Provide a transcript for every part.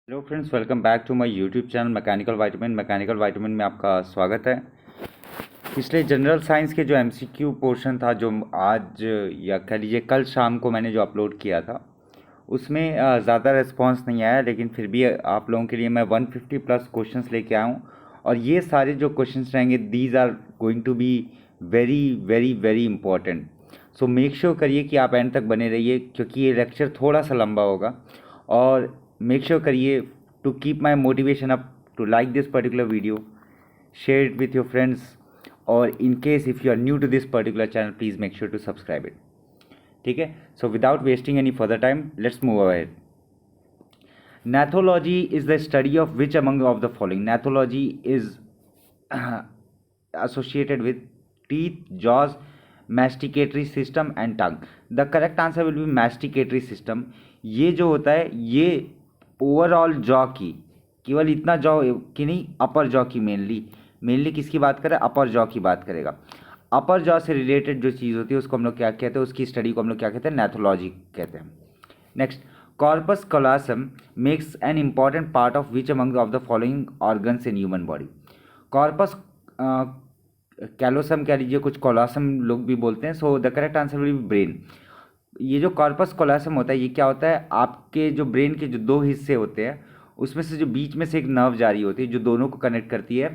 Hello friends, welcome back to my YouTube channel mechanical vitamin में आपका स्वागत है। पिछले जनरल साइंस के जो एमसीक्यू पोर्शन था, जो आज या कह लीजिए कल शाम को मैंने जो अपलोड किया था, उसमें ज़्यादा रिस्पांस नहीं आया, लेकिन फिर भी आप लोगों के लिए मैं 150 प्लस क्वेश्चंस लेके आया हूँ। और ये सारे जो क्वेश्चंस रहेंगे, these are going to be very very very important. So make sure करिए कि आप एंड तक बने रहिए, क्योंकि ये लेक्चर थोड़ा सा लंबा होगा। और मेक श्योर करिए to keep my motivation up to like this particular video, share it with your friends, or in case if you are new to this particular channel, please make sure to subscribe it. ठीक है, so without wasting any further time, let's move ahead. Nathology is the study of which among of the following? Nathology is associated with teeth, jaws, masticatory system and tongue. The correct answer will be masticatory system. ये जो होता है, ये overall jaw की, केवल इतना jaw की नहीं, अपर जॉ की मेनली किसकी बात करें? अपर जॉ की बात करेगा। अपर जॉ से रिलेटेड जो चीज़ होती है उसको हम लोग क्या कहते हैं? उसकी स्टडी को हम लोग क्या कहते हैं? नैथोलॉजी कहते हैं। Next, corpus callosum makes an important part of which among of the following organs in human body? Corpus callosum कह लीजिए, कुछ कोलोसम लोग भी बोलते हैं। So the correct answer will B brain. ये जो कॉर्पस कोलोसम होता है, ये क्या होता है? आपके जो ब्रेन के जो दो हिस्से होते हैं, उसमें से जो बीच में से एक नर्व जारी होती है जो दोनों को कनेक्ट करती है,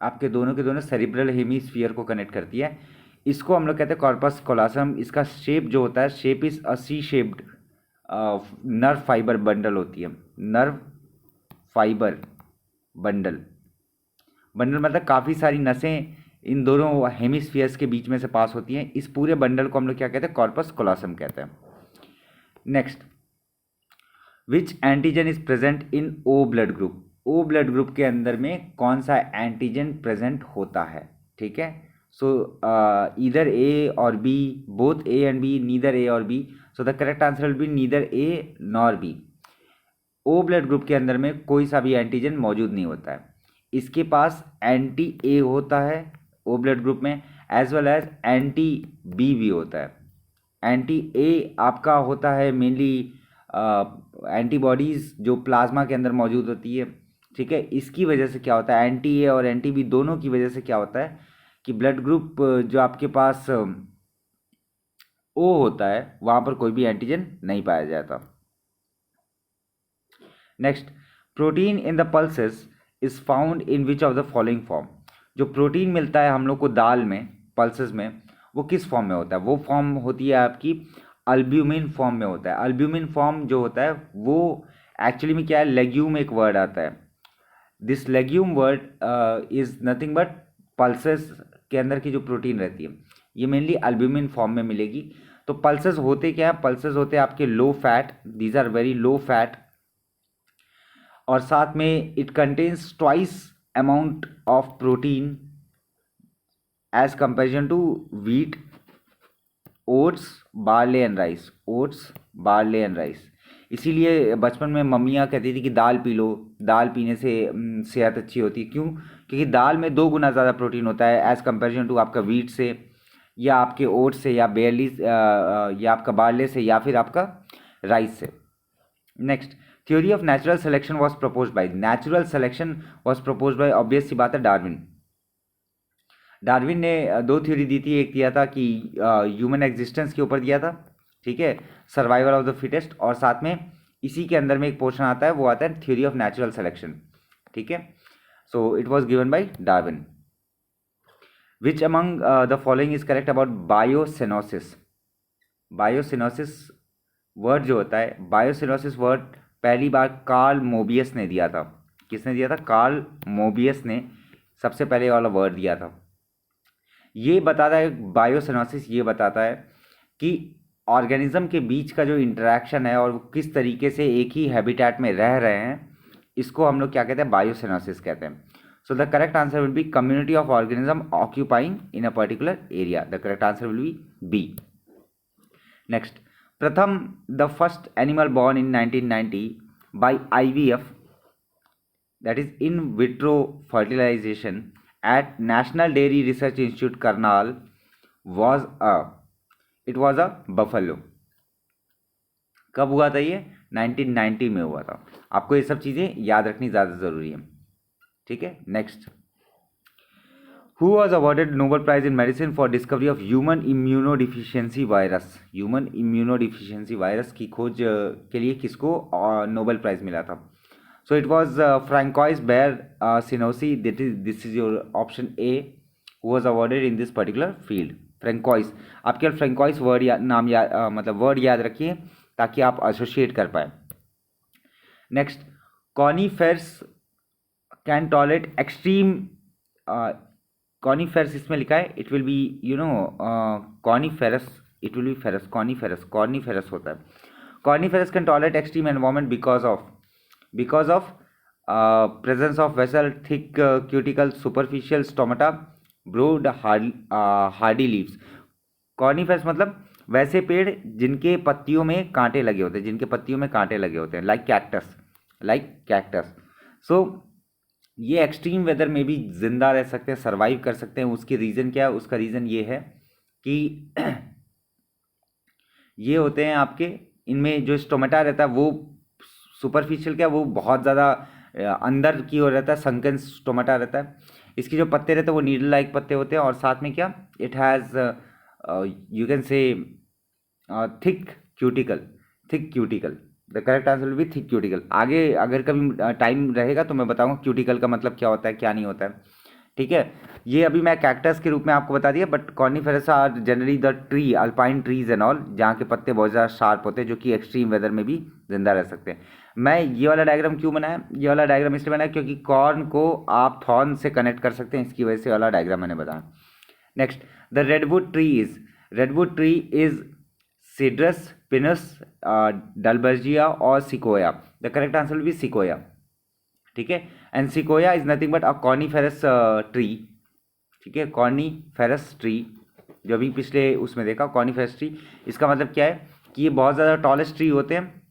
आपके दोनों के दोनों सेरिब्रल हेमीस्फीयर को कनेक्ट करती है। इसको हम लोग कहते हैं कॉर्पस कोलोसम। इसका शेप जो होता है, shape is a C shaped nerve fibre bundle होती है। नर्व फाइबर बंडल, बंडल मतलब काफ़ी सारी नसें इन दोनों हेमिस्फीयर्स के बीच में से पास होती हैं। इस पूरे बंडल को हम लोग क्या कहते हैं? कॉर्पस कोलोसम कहते हैं। Next, which antigen is present in O blood group? O blood group के अंदर में कौन सा एंटीजन प्रेजेंट होता है? ठीक है, सो ईदर ए और B, both A and B, neither A और B. So the correct answer will be neither A nor B. O blood group के अंदर में कोई सा भी एंटीजन मौजूद नहीं होता है। इसके पास एंटी ए होता है ओ ब्लड ग्रुप में, as well as anti B भी होता है। एंटी ए आपका होता है मेनली एंटीबॉडीज़ जो प्लाज्मा के अंदर मौजूद होती है। ठीक है, इसकी वजह से क्या होता है? एंटी ए और एंटी बी दोनों की वजह से क्या होता है कि ब्लड ग्रुप जो आपके पास ओ होता है, वहाँ पर कोई भी एंटीजन नहीं पाया जाता। Next, protein in the pulses is found in which of the following form? जो प्रोटीन मिलता है हम लोग को दाल में, पल्सेस में, वो किस फॉर्म में होता है? वो फॉर्म होती है आपकी अल्ब्यूमिन फॉर्म में होता है। अल्ब्यूमिन फॉर्म जो होता है वो एक्चुअली में क्या है? लेग्यूम एक वर्ड आता है। This legume word is nothing but pulses के अंदर की जो प्रोटीन रहती है, ये मेनली अल्ब्यूमिन फॉर्म में मिलेगी। तो पल्सेस होते क्या है? पल्सेस होते हैं आपके low fat, these are very low fat, और साथ में it contains twice amount of protein as comparison to wheat, oats, barley and rice. Oats, barley and rice. इसीलिए बचपन में मम्मियाँ कहती थी कि दाल पी लो, दाल पीने से सेहत अच्छी होती है। क्यों? क्योंकि दाल में 2 गुना ज़्यादा प्रोटीन होता है एज़ कंपेरिजन टू आपका व्हीट से, या आपके ओट्स से, या बेरली, या आपका बार्ले से, या फिर आपका राइस से। Next, theory of natural selection was propose by? Natural selection was propose by, obvious सी बात है, डार्विन। डार्विन ने 2 थ्योरी दी थी। एक दिया था कि ह्यूमन एग्जिस्टेंस के ऊपर दिया था, ठीक है, सर्वाइवल ऑफ द फिटेस्ट, और साथ में इसी के अंदर में एक पोर्शन आता है, वो आता है थ्योरी ऑफ नेचुरल सिलेक्शन। ठीक है, so it was given by Darwin. Which among the following is correct about biocoenosis? Biocoenosis word जो होता है, बायोसिनोसिस वर्ड पहली बार कार्ल मोबियस ने दिया था। किसने दिया था? कार्ल मोबियस ने सबसे पहले वाला वर्ड दिया था। ये बताता है, बायोसिनोसिस ये बताता है कि ऑर्गेनिज्म के बीच का जो इंटरेक्शन है और वो किस तरीके से एक ही हैबिटेट में रह रहे हैं, इसको हम लोग क्या कहते हैं? बायोसिनोसिस कहते हैं। So the correct answer will be community of organism occupying in a particular area. The correct answer will be B. Next, Pratham the first animal born in 1990 by IVF, that is in vitro fertilization at National Dairy Research Institute Karnal, was a buffalo। कब हुआ था ये? 1990 में हुआ था। आपको ये सब चीज़ें याद रखनी ज़्यादा ज़रूरी है। ठीक है, next, who was awarded Nobel prize in medicine for discovery of human immunodeficiency virus. Human immunodeficiency virus की खोज के लिए किसको नोबेल प्राइज मिला था? So it was Francoise Barre Sinoussi, this is your option A, who was awarded in this particular field. Francoise, आप केवल François word नाम मतलब वर्ड याद रखिए ताकि आप एसोसिएट कर पाए। Next, coniferous can tolerate extreme, coniferous इसमें लिखा है, it will be coniferous, it will be ferrous, coniferous होता है। Coniferous can tolerate extreme environment because of presence of vessel, thick cuticle, superficial stomata, broad hardy leaves. Coniferous मतलब वैसे पेड़ जिनके पत्तियों में कांटे लगे होते हैं, लाइक कैक्टस। सो ये एक्सट्रीम वेदर में भी जिंदा रह सकते हैं, सर्वाइव कर सकते हैं। उसकी रीज़न क्या है? उसका रीज़न ये है कि ये होते हैं आपके, इनमें जो स्टोमेटा रहता है वो सुपरफिशियल क्या, वो बहुत ज़्यादा अंदर की ओर रहता है, संकन स्टोमेटा रहता है। इसके जो पत्ते रहते हैं वो नीडल लाइक पत्ते होते हैं, और साथ में क्या, इट हैज़ यू कैन से thick cuticle. The correct answer will be thick cuticle. आगे अगर कभी टाइम रहेगा तो मैं बताऊंगा क्यूटिकल का मतलब क्या होता है, क्या नहीं होता है। ठीक है, ये अभी मैं कैक्टस के रूप में आपको बता दिया, but coniferous are generally the tree, alpine trees and all, जहाँ के पत्ते बहुत ज़्यादा शार्प होते हैं, जो कि एक्सट्रीम वेदर में भी जिंदा रह सकते हैं। मैं ये वाला डायग्राम क्यों बनाया? ये वाला डायग्राम इसलिए बनाया क्योंकि कॉर्न को आप थॉर्न से कनेक्ट कर सकते हैं, इसकी वजह से वाला डायग्राम मैंने बताया। Next, the redwood tree is Cedrus, Pinus, Dalbergia और Sequoia. The correct answer will be Sequoia. ठीक है, and Sequoia is nothing but a coniferous tree. ठीक है, कॉर्निफेरस ट्री जो अभी पिछले उसमें देखा, कॉर्निफेरस ट्री, इसका मतलब क्या है कि ये बहुत ज़्यादा टॉलेस्ट ट्री होते हैं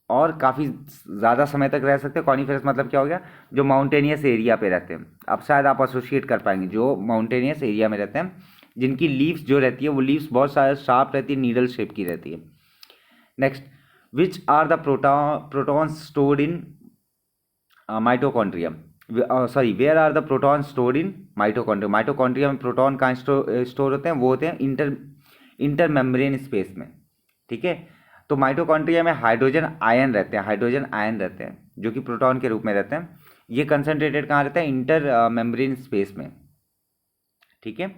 और काफ़ी ज़्यादा समय तक रह सकते हैं। कॉर्निफेरस मतलब क्या हो गया? जो माउंटेनियस एरिया पे रहते हैं। अब शायद आप एसोसिएट कर पाएंगे, जो माउंटेनियस एरिया में रहते हैं, जिनकी लीव्स जो रहती है वो लीव्स बहुत सारे शार्प रहती है, नीडल शेप की रहती है। Next, which are the protons stored in mitochondria, sorry where are the proton stored in mitochondria. Mitochondria में प्रोटॉन कहाँ स्टोर होते हैं? वो होते हैं इंटर मेम्ब्रेन स्पेस में। ठीक है, तो माइटोकॉन्ड्रिया में हाइड्रोजन आयन रहते हैं जो कि प्रोटॉन के रूप में रहते हैं। ये कंसंट्रेटेड कहाँ रहता है? इंटर मेम्ब्रेन स्पेस में। ठीक है,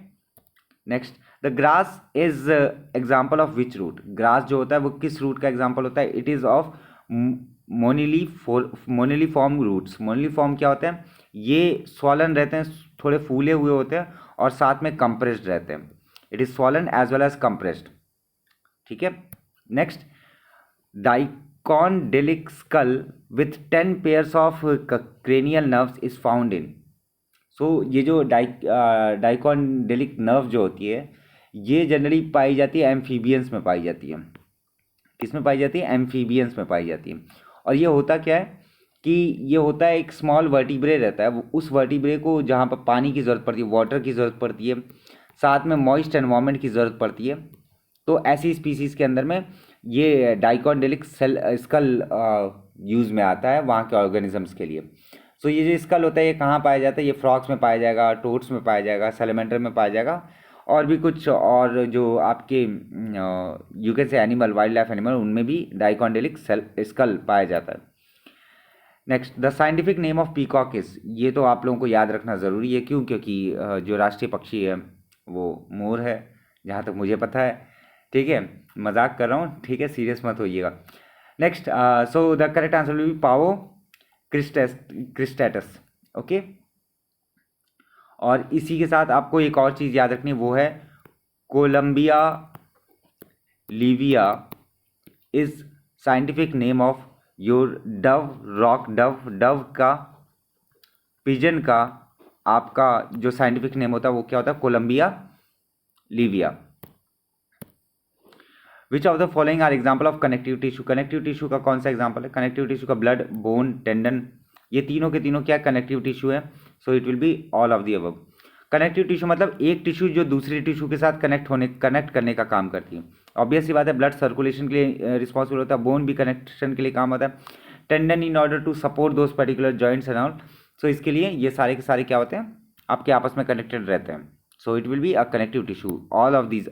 next, the grass is example of which route. Grass जो होता है वो किस रूट का एग्जाम्पल होता है? It is of moniliform roots. Moniliform क्या होते हैं? ये स्वॉलन रहते हैं, थोड़े फूले हुए होते हैं और साथ में कंप्रेस्ड रहते हैं। It is swollen as well as compressed. ठीक है, next, dicondylic skull with 10 pairs of cranial nerves is found in. So ये जो डाइकॉन्डेलिक नर्व जो होती है ये जनरली पाई जाती है एम्फीबियंस में पाई जाती है। किस में पाई जाती है? एम्फीबियंस में पाई जाती है। और ये होता क्या है कि ये होता है एक स्मॉल वर्टिब्रे रहता है, उस वर्टिब्रे को जहाँ पर पानी की ज़रूरत पड़ती है, वाटर की ज़रूरत पड़ती है, साथ में मॉइस्ट एनवायरनमेंट की ज़रूरत पड़ती है, तो ऐसी स्पीसीज़ के अंदर में ये डाइकॉन्डेलिक स्कल यूज़ में आता है वहाँ के ऑर्गेनिजम्स के लिए। सो ये जो स्कल होता है ये कहाँ पाया जाता है? ये फ्रॉक्स में पाया जाएगा, टोड्स में पाया जाएगा, सैलमेंडर में पाया जाएगा, और भी कुछ और जो आपके यू कैन से एनिमल, वाइल्ड लाइफ एनिमल, उनमें भी डाइकॉन्डेलिक स्कल पाया जाता है। Next, the scientific name of peacock is. ये तो आप लोगों को याद रखना ज़रूरी है, क्यों? क्योंकि जो राष्ट्रीय पक्षी है वो मोर है, जहाँ तक मुझे पता है। ठीक है, मजाक कर रहा हूँ, ठीक है, सीरियस मत होइएगा। Next, so the correct answer will be Pavo cristatus. Okay, और इसी के साथ आपको एक और चीज़ याद रखनी, वो है Columbia livia is scientific name of your dove, rock dove. Dove का, पिजन का आपका जो साइंटिफिक नेम होता है वो क्या होता है? Columbia livia. Which of the following are example of connective tissue. Connective tissue का कौन सा एग्जाम्पल है? कनेक्टिव टिश्यू का ब्लड, बोन, टेंडन, ये तीनों के तीनों क्या कनेक्टिव टिश्यू है? So it will be all of the above. Connective tissue मतलब एक टिश्यू जो दूसरे टिश्यू के साथ कनेक्ट करने का काम करती है। ऑब्वियस सी बात है, ब्लड सर्कुलेशन के लिए रिस्पॉन्सिबल होता है, बोन भी कनेक्शन के लिए काम होता है, tendon in order to support those particular joints and all. So इसके लिए ये सारे के सारे क्या होते हैं, आपके आपस में कनेक्टेड रहते हैं। So it will be a connective tissue, all of these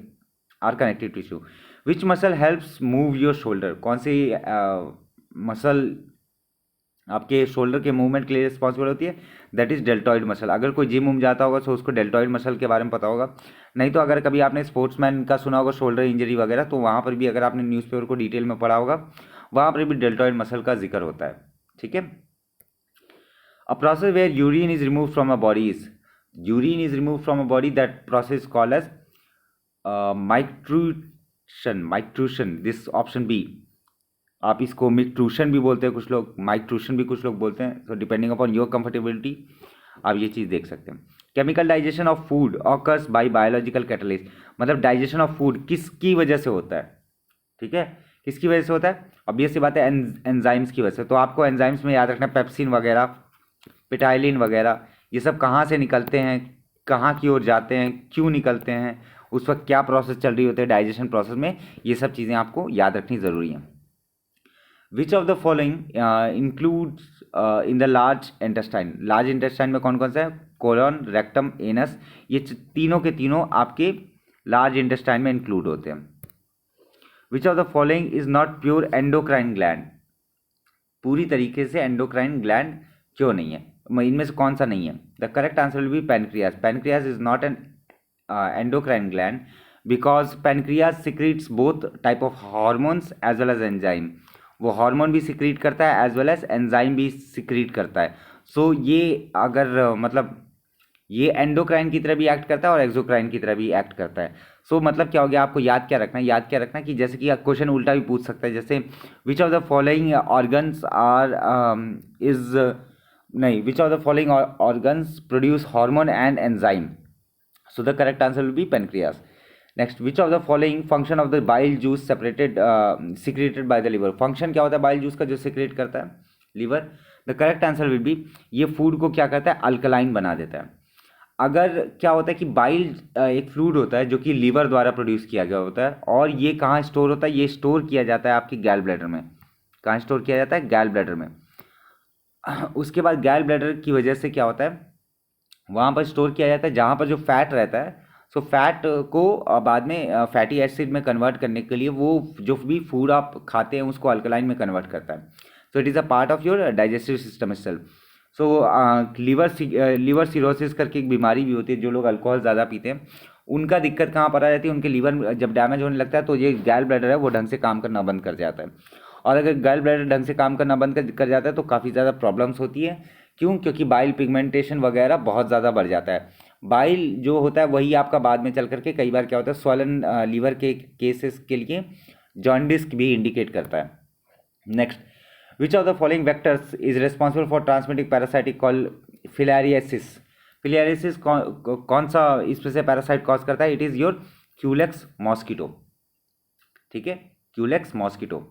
are connective tissue. Which muscle helps move your shoulder, कौन सी मसल आपके शोल्डर के मूवमेंट के लिए रिस्पॉन्सिबल होती है, दैट इज डेल्टॉइड मसल। अगर कोई जिम उम जाता होगा तो उसको डेल्टॉइड मसल के बारे में पता होगा। नहीं तो अगर कभी आपने स्पोर्ट्समैन का सुना होगा शोल्डर इंजरी वगैरह, तो वहाँ पर भी अगर आपने न्यूज़पेपर को डिटेल में पढ़ा होगा, वहाँ पर भी डेल्टॉइड मसल का जिक्र होता है। ठीक है। A process where urine is remove from a body is, urine is remove from a body, that process called as micturition, micturition, this option B. आप इसको मिक्ट्रूशन भी बोलते हैं कुछ लोग, माइट्रूशन भी कुछ लोग बोलते हैं। So depending upon your comfortability आप ये चीज़ देख सकते हैं। Chemical digestion of food occurs by biological catalyst, मतलब डाइजेशन ऑफ फूड किसकी वजह से होता है, ठीक है, किसकी वजह से होता है, ऑब्वियस सी बात है एंजाइम्स की वजह से। तो आपको एंजाइम्स में याद रखना है पेप्सिन वगैरह, पिटाइलिन वगैरह, ये सब कहाँ से निकलते हैं, कहाँ की ओर जाते हैं, क्यों निकलते हैं, उस वक्त क्या प्रोसेस चल रही होती है डाइजेशन प्रोसेस में, ये सब चीज़ें आपको याद रखनी ज़रूरी हैं। विच of the following includes in the large intestine, large intestine में कौन कौन सा है, कोलन, रेक्टम, एनस, ये तीनों के तीनों आपके लार्ज इंटेस्टाइन में इंक्लूड होते हैं। विच of the following is not pure endocrine gland, पूरी तरीके से एंडोक्राइन ग्लैंड क्यों नहीं है, इनमें से कौन सा नहीं है। The correct answer will be pancreas, pancreas is not an endocrine gland because pancreas secretes both type of hormones as well as enzyme, वो हार्मोन भी सिक्रीट करता है एज वेल एज एंजाइम भी सिक्रीट करता है। सो ये अगर मतलब ये एंडोक्राइन की तरह भी एक्ट करता है और एक्सोक्राइन की तरह भी एक्ट करता है। सो मतलब क्या हो गया, आपको याद क्या रखना है, याद क्या रखना कि जैसे कि क्वेश्चन उल्टा भी पूछ सकता है, जैसे which of the following organs are is नहीं, which of the following organs produce hormone and enzyme, so the correct answer will be pancreas. Next, which of the following function of the bile juice separated secreted by the liver, function क्या होता है bile juice का जो secrete करता है, liver. The correct answer will B, ये food को क्या करता है, अल्कलाइन बना देता है। अगर क्या होता है कि बाइल एक फ्लूइड होता है जो कि लीवर द्वारा प्रोड्यूस किया गया होता है, और ये कहाँ स्टोर होता है, ये स्टोर किया जाता है आपकी गैल ब्लैडर में। कहाँ स्टोर किया जाता है, गैल ब्लैडर में। उसके बाद गैल ब्लैडर की वजह से क्या होता है, वहाँ पर स्टोर किया जाता है जहाँ पर जो फैट रहता है। सो फैट को बाद में फैटी एसिड में कन्वर्ट करने के लिए वो जो भी फूड आप खाते हैं उसको अल्कलाइन में कन्वर्ट करता है। So it is a part of your digestive system itself. So liver cirrhosis करके एक बीमारी भी होती है, जो लोग अल्कोहल ज़्यादा पीते हैं उनका दिक्कत कहाँ पर आ जाती है, उनके लीवर जब डैमेज होने लगता है तो ये गैल ब्लैडर है वो ढंग से काम करना बंद कर जाता है। और अगर गैल ब्लैडर ढंग से काम करना बंद कर जाता है तो काफ़ी ज़्यादा प्रॉब्लम्स होती है। क्यों, क्योंकि बाइल पिगमेंटेशन वगैरह बहुत ज़्यादा बढ़ जाता है। बाइल जो होता है वही आपका बाद में चल करके कई बार क्या होता है, स्वलन लीवर के केसेस के लिए जॉन्डिस भी इंडिकेट करता है। Next, which of the following vectors is responsible for transmitting parasitic call filariasis, filariasis कौन सा इसमें से पैरासाइट कॉज करता है, it is your Culex mosquito. ठीक है, Culex mosquito.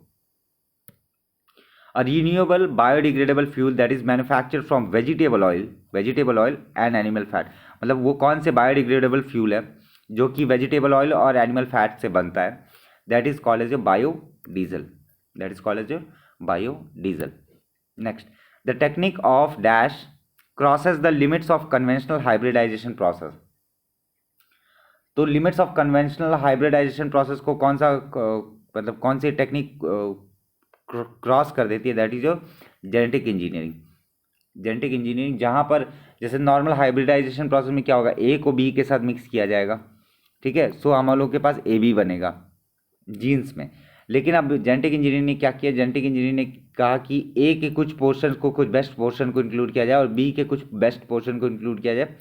A renewable biodegradable fuel that is manufactured from vegetable oil and animal fat, मतलब वो कौन से बायोडिग्रेडेबल फ्यूल है जो कि वेजिटेबल ऑयल और एनिमल फैट से बनता है, that is called as a biodiesel, that is called as a biodiesel. Next, the technique of dash crosses the limits of conventional hybridization process, तो limits of conventional hybridization process को कौन सा मतलब कौन सी technique cross कर देती है, that is your genetic engineering. Genetic engineering जहाँ पर जैसे नॉर्मल हाइब्रिडाइजेशन प्रोसेस में क्या होगा, ए को बी के साथ मिक्स किया जाएगा, ठीक है, सो हम लोग के पास ए बी बनेगा जीन्स में। लेकिन अब जेनेटिक इंजीनियरिंग ने क्या किया, जेनेटिक इंजीनियरिंग ने कहा कि ए के कुछ पोर्शन को, कुछ बेस्ट पोर्शन को इंक्लूड किया जाए और बी के कुछ बेस्ट पोर्शन को इंक्लूड किया जाए,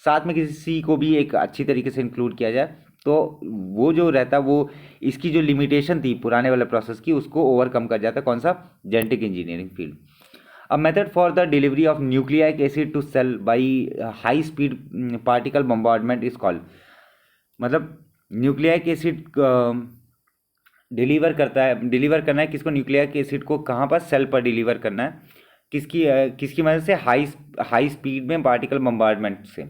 साथ में किसी सी को भी एक अच्छी तरीके से इंक्लूड किया जाए। तो वो जो रहता है वो इसकी जो लिमिटेशन थी पुराने वाले प्रोसेस की उसको ओवरकम कर जाता है, कौन सा, genetic engineering field. A method for the delivery of nucleic acid to cell by high speed particle bombardment is called, मतलब न्यूक्लियाइक एसिड डिलीवर करना है किसको, न्यूक्लियाइक एसिड को कहाँ पर, सेल पर डिलीवर करना है, किसकी मदद से, हाई स्पीड में पार्टिकल बम्बार्डमेंट से।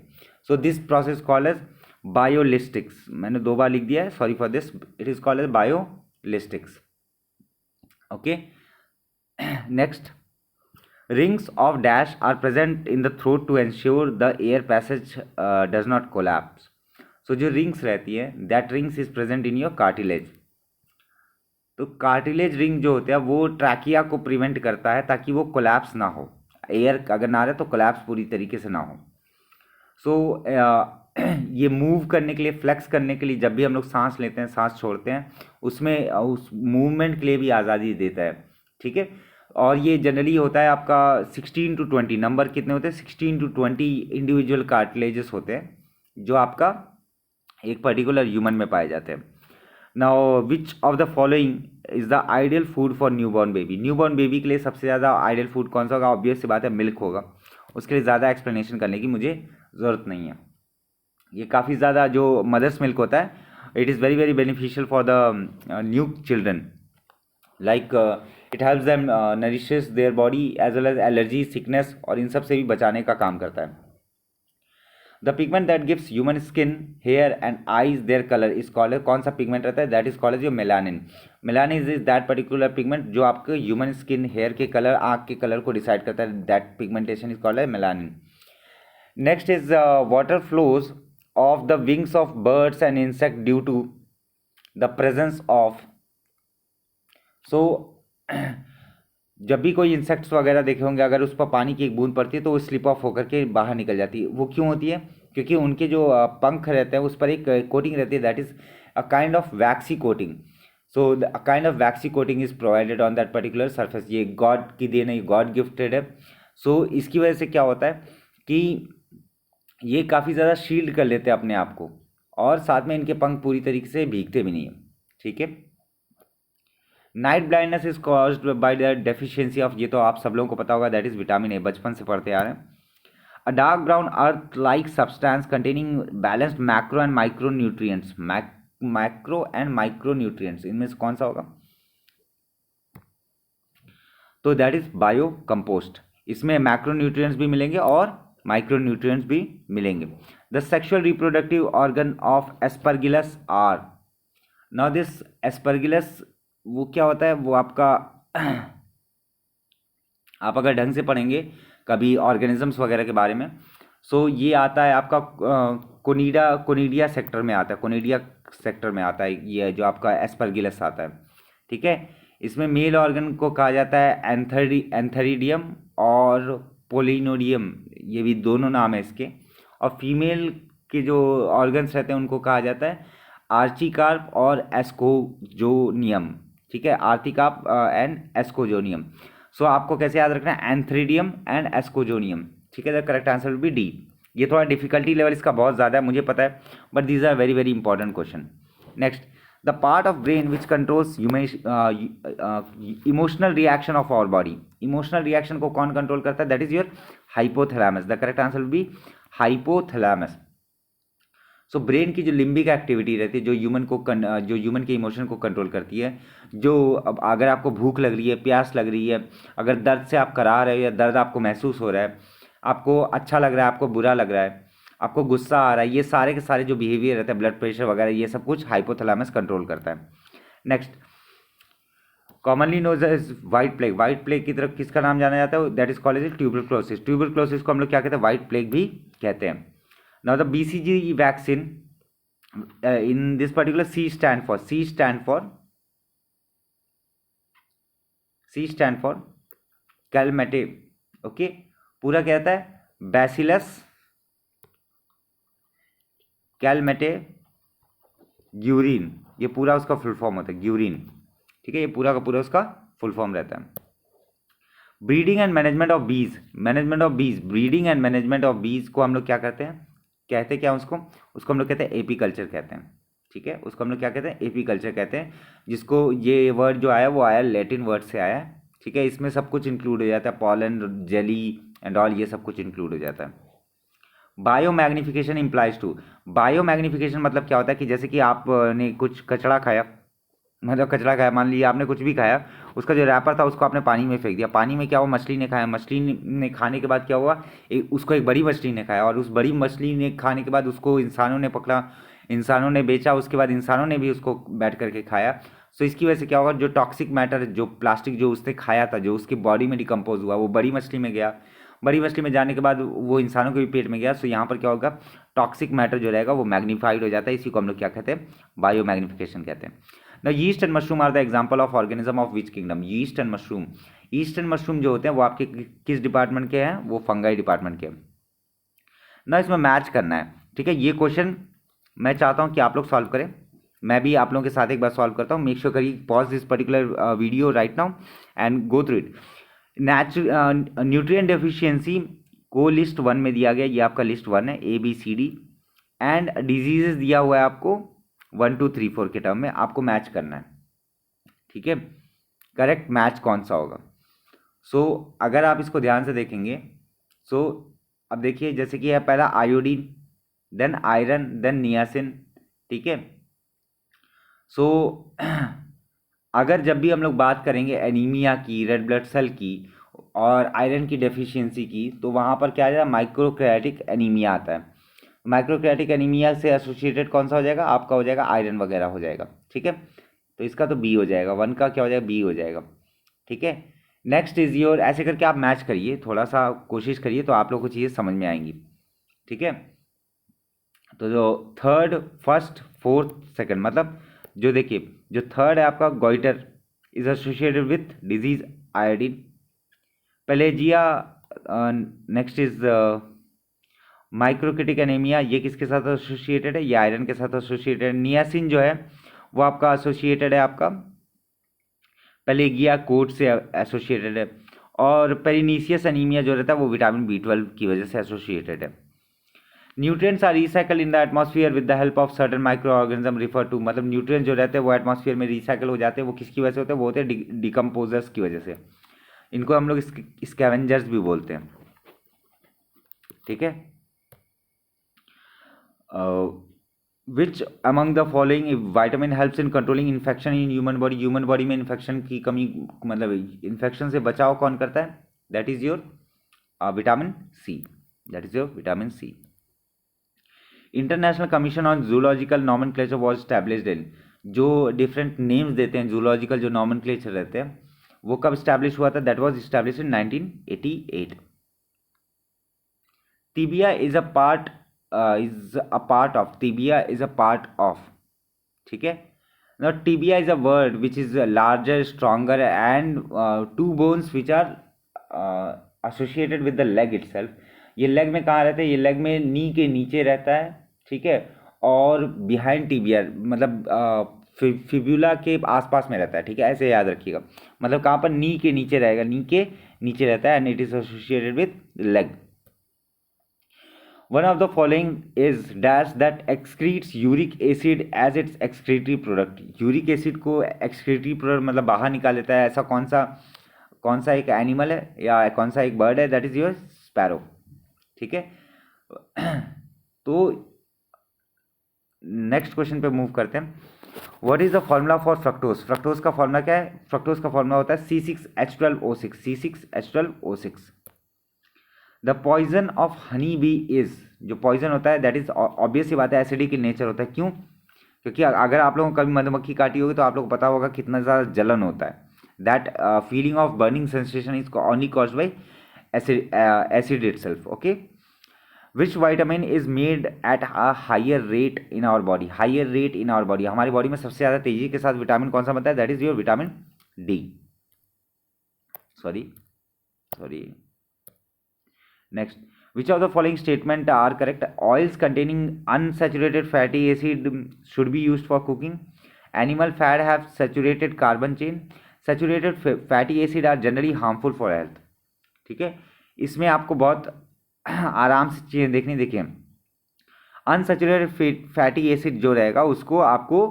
So this process called as biolistics, मैंने 2 बार लिख दिया है, sorry for this, it is called as biolistics. Okay, next, rings of dash are present in the throat to ensure the air passage does not collapse. So जो rings रहती है, that rings is present in your cartilage. तो cartilage ring जो होते हैं वो trachea को prevent करता है ताकि वो कोलैप्स ना हो, एयर अगर ना रहे तो कोलैप्स पूरी तरीके से ना हो। सो ये मूव करने के लिए, फ्लेक्स करने के लिए, जब भी हम लोग सांस लेते हैं, सांस छोड़ते हैं, उसमें उस मूवमेंट के लिए भी आज़ादी देता है, ठीक है। और ये जनरली होता है आपका 16 to 20, नंबर कितने होते हैं, 16 to 20 इंडिविजुअल कार्टिलेजेस होते हैं जो आपका एक पर्टिकुलर ह्यूमन में पाए जाते हैं। Now which of the following is the ideal food for newborn baby? Newborn baby के लिए सबसे ज़्यादा आइडियल फूड कौन सा होगा? ऑब्वियस सी बात है, मिल्क होगा। उसके लिए ज़्यादा एक्सप्लेनेशन करने की मुझे ज़रूरत नहीं है। ये काफ़ी ज़्यादा जो मदर्स मिल्क होता है, it is very very beneficial for the new children, like it helps them nourishes their body as well as allergy, sickness, और इन सब से भी बचाने का काम करता है। The pigment that gives human skin, hair and eyes their colour is called, कौन सा पिगमेंट रहता है? That is called as your melanin. Melanin is that particular pigment जो आपके ह्यूमन स्किन, हेयर के कलर, आँख के कलर को डिसाइड करता है। That pigmentation is called as melanin. Next is water flows of the wings of birds and insect due to the presence of. सो जब भी कोई इंसेक्ट्स वगैरह देखे होंगे, अगर उस पर पानी की एक बूंद पड़ती है तो वो स्लिप ऑफ होकर के बाहर निकल जाती है। वो क्यों होती है? क्योंकि उनके जो पंख रहते हैं उस पर एक कोटिंग रहती है, that is a kind of vaccine coating. So a kind of vaccine coating is provided on that particular surface. ये गॉड की देन है, गॉड गिफ्टेड है। सो इसकी वजह से क्या होता है कि ये काफ़ी ज़्यादा शील्ड कर लेते हैं अपने आप को, और साथ में इनके पंख पूरी तरीके से भीगते भी नहीं है, ठीक है। Night blindness is caused by the deficiency of, ये तो आप सब लोगों को पता होगा, दैट इज विटामिन ए, बचपन से पढ़ते आ रहे हैं। A dark brown earth like substance containing balanced macro and micro nutrients, macro and micro nutrients, इनमें से कौन सा होगा? तो दैट इज बायो कंपोस्ट। इसमें मैक्रो न्यूट्रिएंट्स भी मिलेंगे और माइक्रो न्यूट्रिएंट्स भी मिलेंगे। The sexual reproductive organ of Aspergillus are, now this Aspergillus वो क्या होता है? वो आपका आप अगर ढंग से पढ़ेंगे कभी ऑर्गेनिजम्स वगैरह के बारे में, सो ये आता है आपका कोनिडिया सेक्टर में आता है, कोनिडिया सेक्टर में आता है ये जो आपका एस्परगिलस आता है, ठीक है। इसमें मेल ऑर्गन को कहा जाता है एंथेरिडियम और पोलिनोडियम, ये भी दोनों नाम है इसके। और फीमेल के जो ऑर्गन्स रहते हैं उनको कहा जाता है आर्चिकार्प और एस्कोजोनियम, ठीक है, आर्थिकार्प एंड एस्कोजोनियम। सो आपको कैसे याद रखना है? एंथ्रीडियम एंड एस्कोजोनियम, ठीक है। The correct answer will be D. ये थोड़ा डिफिकल्टी लेवल इसका बहुत ज़्यादा है, मुझे पता है, but these are very very important question. Next, the part of brain which controls emotional reaction of our body, emotional reaction को कौन कंट्रोल करता है? That is your hypothalamus. The correct answer will be hypothalamus. So brain की जो limbic activity रहती है, जो human के इमोशन को कंट्रोल करती है, जो अब अगर आपको भूख लग रही है, प्यास लग रही है, अगर दर्द से आप करा रहे हो या दर्द आपको महसूस हो रहा है, आपको अच्छा लग रहा है, आपको बुरा लग रहा है, आपको गुस्सा आ रहा है, ये सारे के सारे जो बिहेवियर रहते हैं, ब्लड प्रेशर वगैरह, ये सब कुछ हाइपोथैलेमस कंट्रोल करता है। Next, commonly knows as white plague, white plague की तरफ किसका नाम जाना जाता है? That is called as tuberculosis. Tuberculosis को हम लोग क्या कहते हैं? वाइट प्लेग भी कहते हैं। Now the BCG vaccine in this particular C stand for Calmette, okay, पूरा क्या आता है? Bacillus Calmette guerin, ये पूरा उसका फुल फॉर्म होता है, ग्यूरिन, ठीक है, ये पूरा का पूरा उसका फुल फॉर्म रहता है। ब्रीडिंग एंड मैनेजमेंट ऑफ बीज, ब्रीडिंग एंड मैनेजमेंट ऑफ बीज को हम लोग क्या कहते हैं? क्या उसको हम लोग कहते हैं एपीकल्चर कहते हैं, ठीक है। उसको हम लोग क्या कहते हैं? एपीकल्चर कहते हैं, जिसको ये वर्ड जो आया वो आया लैटिन वर्ड से आया है, ठीक है। इसमें सब कुछ इंक्लूड हो जाता है, पॉलन, जेली एंड ऑल, ये सब कुछ इंक्लूड हो जाता है। Bio magnification implies to, bio magnification मतलब क्या होता है कि जैसे कि आपने कुछ कचड़ा खाया, मतलब कचरा खाया, मान लिया आपने कुछ भी खाया, उसका जो रैपर था उसको आपने पानी में फेंक दिया, पानी में क्या हुआ, मछली ने खाया, मछली ने खाने के बाद क्या हुआ, उसको एक बड़ी मछली ने खाया, और उस बड़ी मछली ने खाने के बाद उसको इंसानों ने पकड़ा, इंसानों ने बेचा, उसके बाद इंसानों ने भी उसको बैठ करके खाया। सो इसकी वजह से क्या होगा, जो टॉक्सिक मैटर, जो प्लास्टिक जो उसने खाया था, जो उसकी बॉडी में डिकम्पोज हुआ, वो बड़ी मछली में गया, बड़ी मछली में जाने के बाद वो इंसानों के भी पेट में गया। सो यहाँ पर क्या होगा, टॉक्सिक मैटर जो रहेगा वो मैग्नीफाइड हो जाता है, इसी को हम लोग क्या कहते हैं, बायो मैग्निफिकेशन कहते हैं। Now yeast and mushroom are the example of organism of which kingdom? yeast and mushroom, yeast and mushroom जो होते हैं वो आपके किस डिपार्टमेंट के हैं, वो फंगाई डिपार्टमेंट के हैं ना। इसमें मैच करना है, ठीक है। ये क्वेश्चन मैं चाहता हूँ कि आप लोग सॉल्व करें, मैं भी आप लोगों के साथ एक बार सॉल्व करता हूँ। मेक श्योर करिए, pause this particular video right now and go through it. Nutrient deficiency को लिस्ट 1 में दिया गया, ये आपका लिस्ट 1 है, ABCD, एंड डिजीजेस दिया हुआ है आपको 1 2 3 4 के टर्म में, आपको मैच करना है, ठीक है। करेक्ट मैच कौन सा होगा। सो अगर आप इसको ध्यान से देखेंगे, सो अब देखिए, जैसे कि है पहला iodine, then iron, then niacin, ठीक है। सो अगर जब भी हम लोग बात करेंगे एनीमिया की, रेड ब्लड सेल की और आयरन की डेफिशिएंसी की, तो वहाँ पर क्या आ जाएगा, माइक्रोक्रेटिक एनीमिया आता है। माइक्रोक्रेटिक एनीमिया से एसोसिएटेड कौन सा हो जाएगा, आपका हो जाएगा आयरन वगैरह हो जाएगा, ठीक है। तो इसका तो बी हो जाएगा, 1 का क्या हो जाएगा, बी हो जाएगा, ठीक है। नेक्स्ट इज योर, ऐसे करके आप मैच करिए, थोड़ा सा कोशिश करिए तो आप लोग को चीज़ें समझ में आएंगी, ठीक है। तो जो थर्ड, फर्स्ट, फोर्थ, सेकंड, मतलब जो देखिए जो थर्ड है आपका goitre is associated with disease iodine, pellagra, next is microcytic anaemia, ये किसके साथ एसोसिएटेड है, ये आयरन के साथ एसोसिएटेड है। नियासिन जो है वो आपका एसोसिएटेड है आपका पेलेगिया कोट से एसोसिएटेड है, और पेरिनीसियस एनीमिया जो रहता है वो विटामिन B12 की वजह से एसोसिएटेड है। Nutrients are recycle in the atmosphere with the help of certain micro organism refer to, मतलब न्यूट्रिएंट्स जो रहते हैं वो एटमॉस्फेयर में रिसाइकल हो जाते हैं, वो किसकी वजह से होते हैं, वो होते हैं डिकम्पोजर्स की वजह से, इनको हम लोग स्कैवेंजर्स भी बोलते हैं, ठीक है। Which among the following vitamin helps in controlling infection in human body, human body में इन्फेक्शन की कमी, मतलब इन्फेक्शन से बचाव कौन करता है, that is your vitamin C, that is your vitamin C. International commission on zoological nomenclature was established in, जो डिफरेंट नेम्स देते हैं जूलॉजिकल जो नॉमेनक्लेचर रहते हैं वो कब स्टैब्लिश हुआ था, that was established in 1988। Tibia is a part of, tibia is a part of, ठीक है। Now tibia is a word which is larger, stronger and two bones which are associated with the leg itself. ये leg में कहाँ रहता है, ये leg में नी के नीचे रहता है, ठीक है, और बिहाइंड टीबिया, मतलब फिब्यूला के आसपास में रहता है, ठीक है, ऐसे याद रखिएगा। मतलब कहाँ पर, नी के नीचे रहेगा, नी के नीचे रहता है, and it is associated with leg. One of the following is dash that excretes uric acid as its excretory product. Uric acid को एक्सक्रीटरी प्रोडक्ट मतलब बाहर निकाल लेता है, ऐसा कौन सा एक एनिमल है या कौन सा एक बर्ड है, दैट इज योर स्पैरो, ठीक है। तो नेक्स्ट क्वेश्चन पे मूव करते हैं। What is the formula for fructose, fructose का फॉर्मूला क्या है, फ्रक्टोज का फॉर्मूला होता है C6H12O6, C6H12O6। The poison of honey bee is, जो पॉइजन होता है दैट इज ऑब्वियस सी बात है एसिडिक इन नेचर होता है, क्यों, क्योंकि अगर आप लोगों को कभी मधुमक्खी काटी होगी तो आप लोगों को पता होगा कितना ज़्यादा जलन होता है, that feeling of burning sensation is only caused by acid itself, okay. Which vitamin is made at a higher rate in our body, higher rate in our body, हमारी बॉडी में सबसे ज़्यादा तेजी के साथ विटामिन कौन सा बनता है, that is your vitamin D, sorry. Next, which of the following statement are correct? Oils containing unsaturated fatty acid should be used for cooking. Animal fat have saturated carbon chain. Saturated fatty acid are generally harmful for health. ठीक है, इसमें आपको बहुत आराम से चीज़ें देखनी, देखिए अनसेचुरेटेड फैटी एसिड जो रहेगा उसको आपको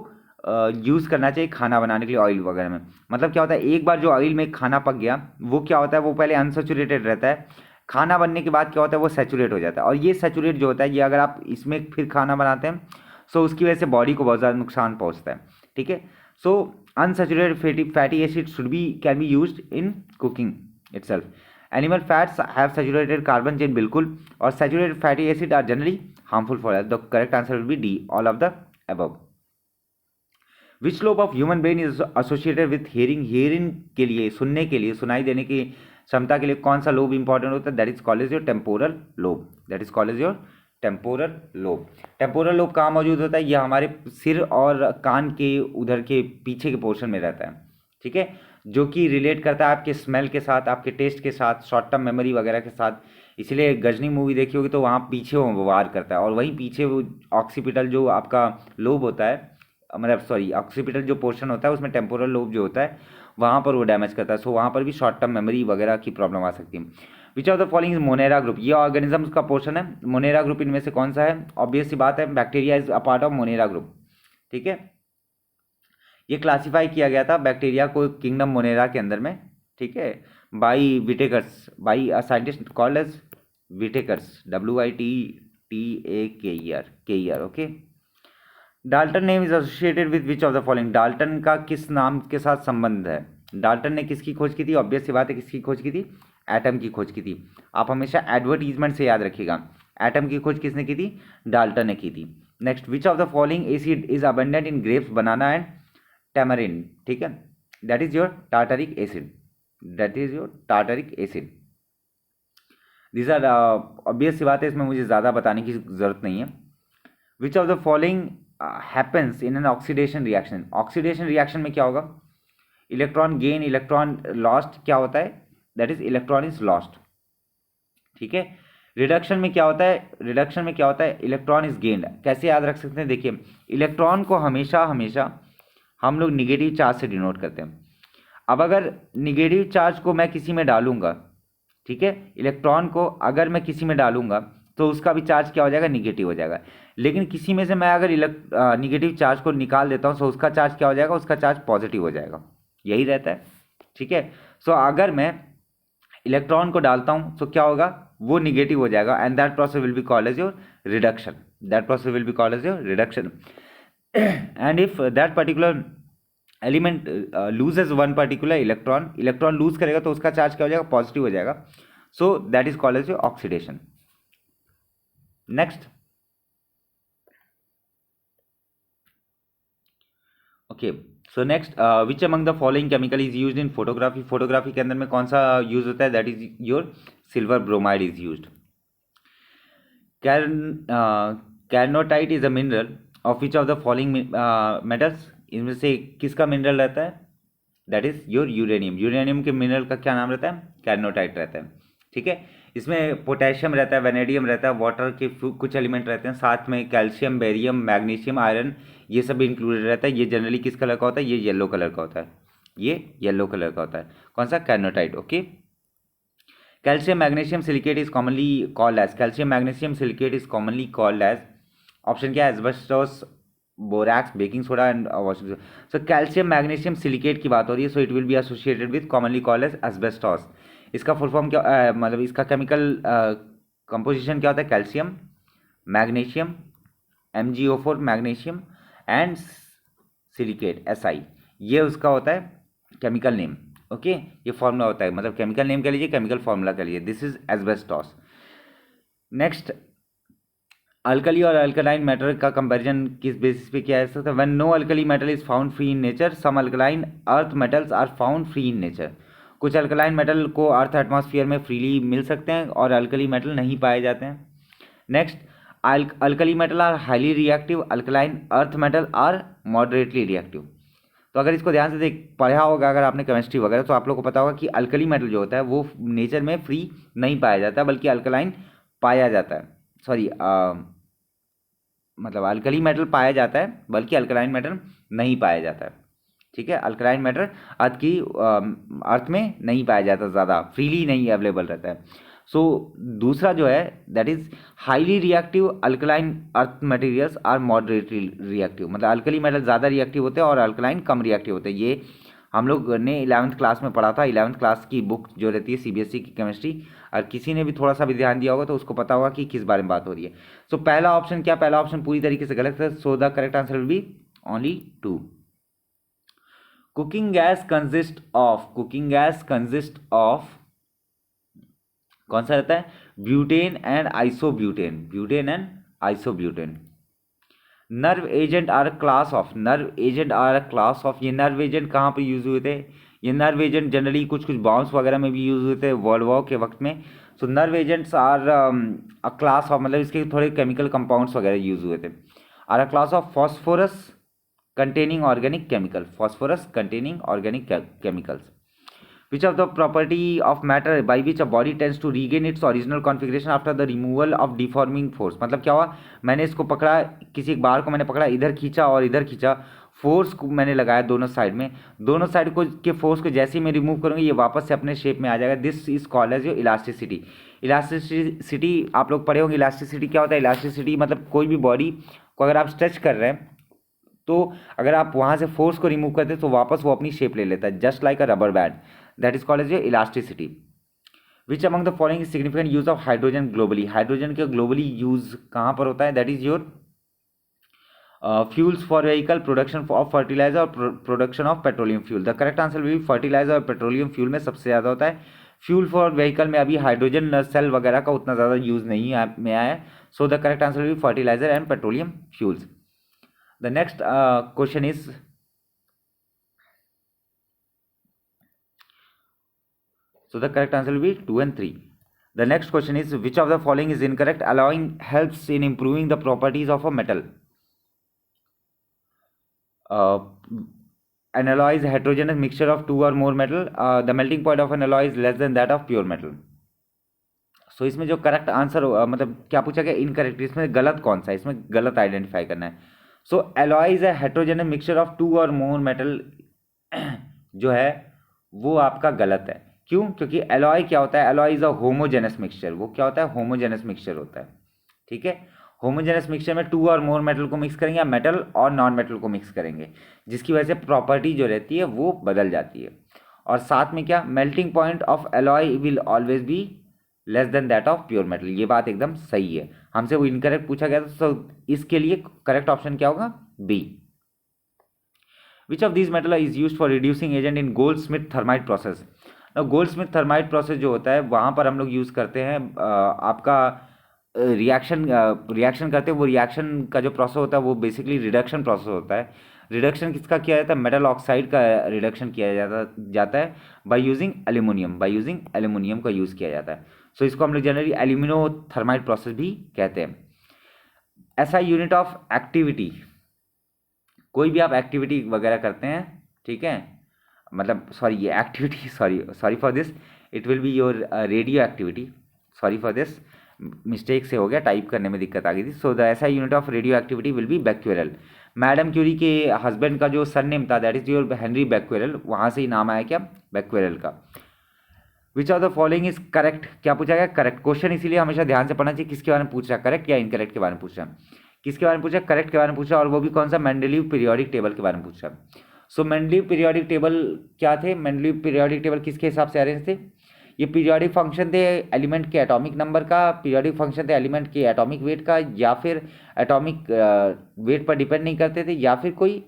यूज़ करना चाहिए खाना बनाने के लिए, ऑयल वगैरह में। मतलब क्या होता है, एक बार जो ऑयल में खाना पक गया वो क्या होता है, वो पहले अनसेचुरेटेड रहता है, खाना बनने के बाद क्या होता है वो सैचुरेट हो जाता है, और ये सैचुरेट जो होता है ये अगर आप इसमें फिर खाना बनाते हैं सो उसकी वजह से बॉडी को बहुत ज़्यादा नुकसान पहुंचता है, ठीक है। सो Unsaturated fatty acid should be can be used in cooking itself. Animal fats have saturated carbon chain बिल्कुल, और saturated fatty acid are generally harmful for health. The correct answer will be D, all of the above. Which lobe of human brain is associated with hearing? Hearing के लिए, सुनने के लिए, सुनाई देने की क्षमता के लिए कौन सा लोब इंपॉर्टेंट होता है? That is called as your temporal lobe. That is called as your temporal lobe. Temporal lobe कहाँ मौजूद होता है? यह हमारे सिर और कान के उधर के पीछे के पोर्शन में रहता है. ठीक है, जो कि रिलेट करता है आपके स्मेल के साथ, आपके टेस्ट के साथ, शॉर्ट टर्म मेमोरी वगैरह के साथ. इसलिए गजनी मूवी देखी होगी तो वहाँ पीछे वो वार करता है, और वहीं पीछे वो ऑक्सीपिटल जो आपका लोब होता है, मतलब सॉरी ऑक्सीपिटल जो पोर्शन होता है उसमें टेम्पोरल लोब जो होता है वहाँ पर वो डैमेज करता है. सो वहाँ पर भी शॉर्ट टर्म मेमोरी वगैरह की प्रॉब्लम आ सकती है. Which of the following is Monera group? ये ऑर्गेनिजम्स का पोर्शन है. मोनेरा ग्रुप इनमें से कौन सा है? ऑब्वियस सी बात है, bacteria is a part of Monera group. ठीक है, ये क्लासीफाई किया गया था बैक्टीरिया को किंगडम मोनेरा के अंदर में. ठीक है, by Whittaker's, by a scientist called as Whittaker's, WITTAKER. Okay. Dalton name is associated with which of the following? Dalton का किस नाम के साथ संबंध है? डाल्टन ने किसकी खोज की थी? ऑब्वियस सी बात है, किसकी खोज की थी? एटम की खोज की थी. आप हमेशा एडवर्टीजमेंट से याद रखिएगा, एटम की खोज किसने की थी? डाल्टन ने की थी. Next, which of the following acid is abundant in grapes, banana and tamarind? ठीक है, that is your tartaric acid. That is your tartaric acid. This are obvious सी बात है, इसमें मुझे ज़्यादा बताने की जरूरत नहीं है. Which of the following happens in an oxidation reaction? Oxidation reaction में क्या होगा? Electron gain, electron lost. क्या होता है? That is electron is lost. ठीक है. रिडक्शन में क्या होता है? रिडक्शन में क्या होता है? Electron is gained. कैसे याद रख सकते हैं? देखिए, इलेक्ट्रॉन को हमेशा हमेशा हम लोग निगेटिव चार्ज से डिनोट करते हैं. अब अगर निगेटिव चार्ज को मैं किसी में डालूंगा, ठीक है, इलेक्ट्रॉन को अगर मैं किसी में डालूंगा तो उसका भी चार्ज क्या हो जाएगा? निगेटिव हो जाएगा. लेकिन किसी में से मैं अगर निगेटिव चार्ज को निकाल देता हूँ तो उसका चार्ज क्या हो जाएगा? उसका चार्ज पॉजिटिव हो जाएगा. यही रहता है. ठीक है. सो अगर मैं इलेक्ट्रॉन को डालता हूँ तो क्या होगा? वो निगेटिव हो जाएगा, and that process will be called as your reduction. That process will be called as your reduction. And if that particular element loses one particular electron lose करेगा तो उसका चार्ज क्या हो जाएगा? पॉजिटिव हो जाएगा. So that is called as your oxidation. Next, okay. So next, which among the following chemical is used in photography? Photography के अंदर में कौन सा यूज होता है? That is your silver bromide is used. Carnotite is a mineral of which of the following metals? इनमें से किसका मिनरल रहता है? That is your uranium. Uranium के मिनरल का क्या नाम रहता है? कैर्नोटाइट रहता है. ठीक है. इसमें पोटेशियम रहता है, वेनेडियम रहता है, वाटर के कुछ एलिमेंट रहते हैं, साथ में कैल्शियम, बेरियम, मैग्नीशियम, आयरन, ये सब इंक्लूडेड रहता है. ये जनरली किस कलर का होता है? ये येलो कलर का होता है. ये येलो कलर का होता है. कौन सा? Carnotite. Okay. Calcium magnesium silicate is commonly called as? Calcium magnesium silicate is commonly called as, option क्या है? Asbestos, borax, baking soda and washing. So calcium magnesium silicate की बात हो रही है. So it will be associated with commonly called as asbestos. इसका full form क्या, मतलब इसका केमिकल कंपोजिशन क्या होता है? Calcium, magnesium, MgO4 magnesium and silicate, SI. ये उसका होता है केमिकल नेम. ओके, ये फॉर्मूला होता है, मतलब केमिकल नेम कह लीजिए, केमिकल फॉर्मूला कह लीजिए. This is asbestos. Next, alkali और अल्कलाइन मैटर का कंपैरिजन किस बेसिस पे किया जा सकता है? When no alkali metal is found free in nature, some alkaline earth metals are found free in nature. कुछ अल्कलाइन मेटल को अर्थ एटमॉस्फेयर में फ्रीली मिल सकते हैं और अल्कली मेटल नहीं पाए जाते हैं. Next, alkali metal are highly reactive, alkaline earth metal are moderately reactive. तो अगर इसको ध्यान से पढ़ा होगा अगर आपने केमिस्ट्री वगैरह, तो आप लोग को पता होगा कि अल्कली मेटल जो होता है वो नेचर में फ्री नहीं पाया जाता, बल्कि अल्कलाइन पाया जाता है. सॉरी, मतलब अल्कली मेटल पाया जाता है बल्कि अल्कलाइन मेटल नहीं पाया जाता है. ठीक है, अल्कलाइन मैटर अर्थ में नहीं पाया जाता, ज़्यादा फ्रीली नहीं अवेलेबल रहता है. सो दूसरा जो है that is highly reactive alkaline earth materials are moderately reactive. मतलब अल्कली मेटल ज़्यादा रिएक्टिव होते हैं और अल्कलाइन कम रिएक्टिव होते हैं. ये हम लोग ने 11th क्लास में पढ़ा था. 11th क्लास की बुक जो रहती है CBSE की केमिस्ट्री, और किसी ने भी थोड़ा सा भी ध्यान दिया होगा तो उसको पता होगा कि किस बारे में बात हो रही है. सो पहला ऑप्शन क्या? पहला ऑप्शन पूरी तरीके से गलत है. So the correct answer will be only 2. Cooking gas consist of कौन सा रहता है? Butane and isobutane. Nerve agent are class of ये नर्व एजेंट कहाँ पे यूज हुए थे? ये नर्व एजेंट जनरली कुछ कुछ बॉम्ब्स वगैरह में भी यूज हुए थे वर्ल्ड वॉर के वक्त में। So nerve agents are a class of, मतलब इसके थोड़े केमिकल कंपाउंड्स वगैरह यूज हुए थे। Are a class of phosphorus containing organic chemical, phosphorus containing organic chemicals. Which of the property of matter by which a body tends to regain its original configuration after the removal of deforming force? मतलब क्या हुआ, मैंने इसको पकड़ा, किसी बार को मैंने पकड़ा, इधर खींचा और इधर खींचा, फोर्स को मैंने लगाया दोनों साइड में, दोनों साइड को के फोर्स को जैसे ही मैं रिमूव करूँगा ये वापस से अपने शेप में आ जाएगा। This is called as your elasticity. Elasticity आप लोग पढ़े होंगे। इलास्टिसिटी क्या होता है? इलास्टिसिटी मतलब कोई भी बॉडी को अगर आप स्ट्रेच कर रहे हैं तो अगर आप वहाँ से फोर्स को रिमूव करते हैं तो वापस वो अपनी शेप ले लेता है, just like a rubber band. That is called as elasticity. Which among the following significant use of hydrogen globally? Hydrogen का ग्लोबली यूज कहाँ पर होता है? That is your fuels for vehicle, production of fertilizer और production of petroleum fuel. The correct answer भी fertilizer और petroleum fuel में सबसे ज़्यादा होता है। फ्यूल फॉर व्हीकल में अभी हाइड्रोजन सेल वगैरह का उतना ज़्यादा यूज नहीं में आया है। सो द करेक्ट आंसर भी fertiliser and petroleum fuels. The next question is, so the correct answer will be 2 and 3. The next question is, which of the following is incorrect? Alloying helps in improving the properties of a metal. An alloy is a heterogeneous mixture of two or more metal. The melting point of an alloy is less than that of pure metal. So इसमें जो correct answer मतलब क्या पूछा गया? Incorrect. इसमें गलत कौन सा है? इसमें गलत आइडेंटिफाई करना है। So alloy is a heterogeneous mixture of two or more metal जो है वो आपका गलत है। क्यों? क्योंकि एलॉय क्या होता है? Alloy is a homogeneous mixture. वो क्या होता है? होमोजेनस मिक्सचर होता है। ठीक है, होमोजेनस मिक्सचर में टू और मोर मेटल को मिक्स करेंगे या मेटल और नॉन मेटल को मिक्स करेंगे, जिसकी वजह से प्रॉपर्टी जो रहती है वो बदल जाती है। और साथ में क्या, melting point of alloy will always be less than that of pure metal. ये बात एकदम सही है। हमसे वो इनकरेक्ट पूछा गया था, तो इसके लिए करेक्ट ऑप्शन क्या होगा? B. Which of these metal is used for reducing agent in Goldschmidt thermite process? Goldschmidt thermite process जो होता है वहाँ पर हम लोग यूज़ करते हैं आपका रिएक्शन करते हैं। वो रिएक्शन का जो प्रोसेस होता है वो बेसिकली रिडक्शन प्रोसेस होता है। रिडक्शन किसका किया जाता है? मेटल ऑक्साइड का रिडक्शन किया जाता है बाय यूजिंग एल्यूमिनियम का यूज़ किया जाता है। सो इसको हम लोग जनरली एल्यूमिनो थर्माइट प्रोसेस भी कहते हैं। ऐसा यूनिट ऑफ एक्टिविटी, कोई भी आप एक्टिविटी वगैरह करते हैं, ठीक है, मतलब सॉरी ये activity sorry for this, it will be your radio activity. Sorry for this, mistake से हो गया, टाइप करने में दिक्कत आ गई थी। So the SI unit of radio activity will be becquerel. Madam Curie के हस्बैंड का जो सर नेम था that is your Henri Becquerel, वहाँ से ही नाम आया क्या? बैक्यूरेल का। Which of the following is correct? क्या पूछा गया? करेक्ट। क्वेश्चन इसीलिए हमेशा ध्यान से पढ़ना चाहिए किसके बारे में पूछ रहा है, करेक्ट या इनकरेक्ट के बारे में पूछ रहा है। किसके बारे में पूछा? करेक्ट के बारे में पूछा, और वो भी कौन सा? मेंडलीव पीरियोडिक टेबल के बारे में पूछा। सो मेंडलीव पीरियोडिक टेबल क्या थे? मेंडलीव पीरियोडिक टेबल किसके हिसाब से अरेंज थे? ये पीरियोडिक फंक्शन थे एलिमेंट के एटॉमिक नंबर का, पीरियोडिक फंक्शन थे एलिमेंट के एटॉमिक वेट का, या फिर एटॉमिक वेट पर डिपेंड नहीं करते थे, या फिर कोई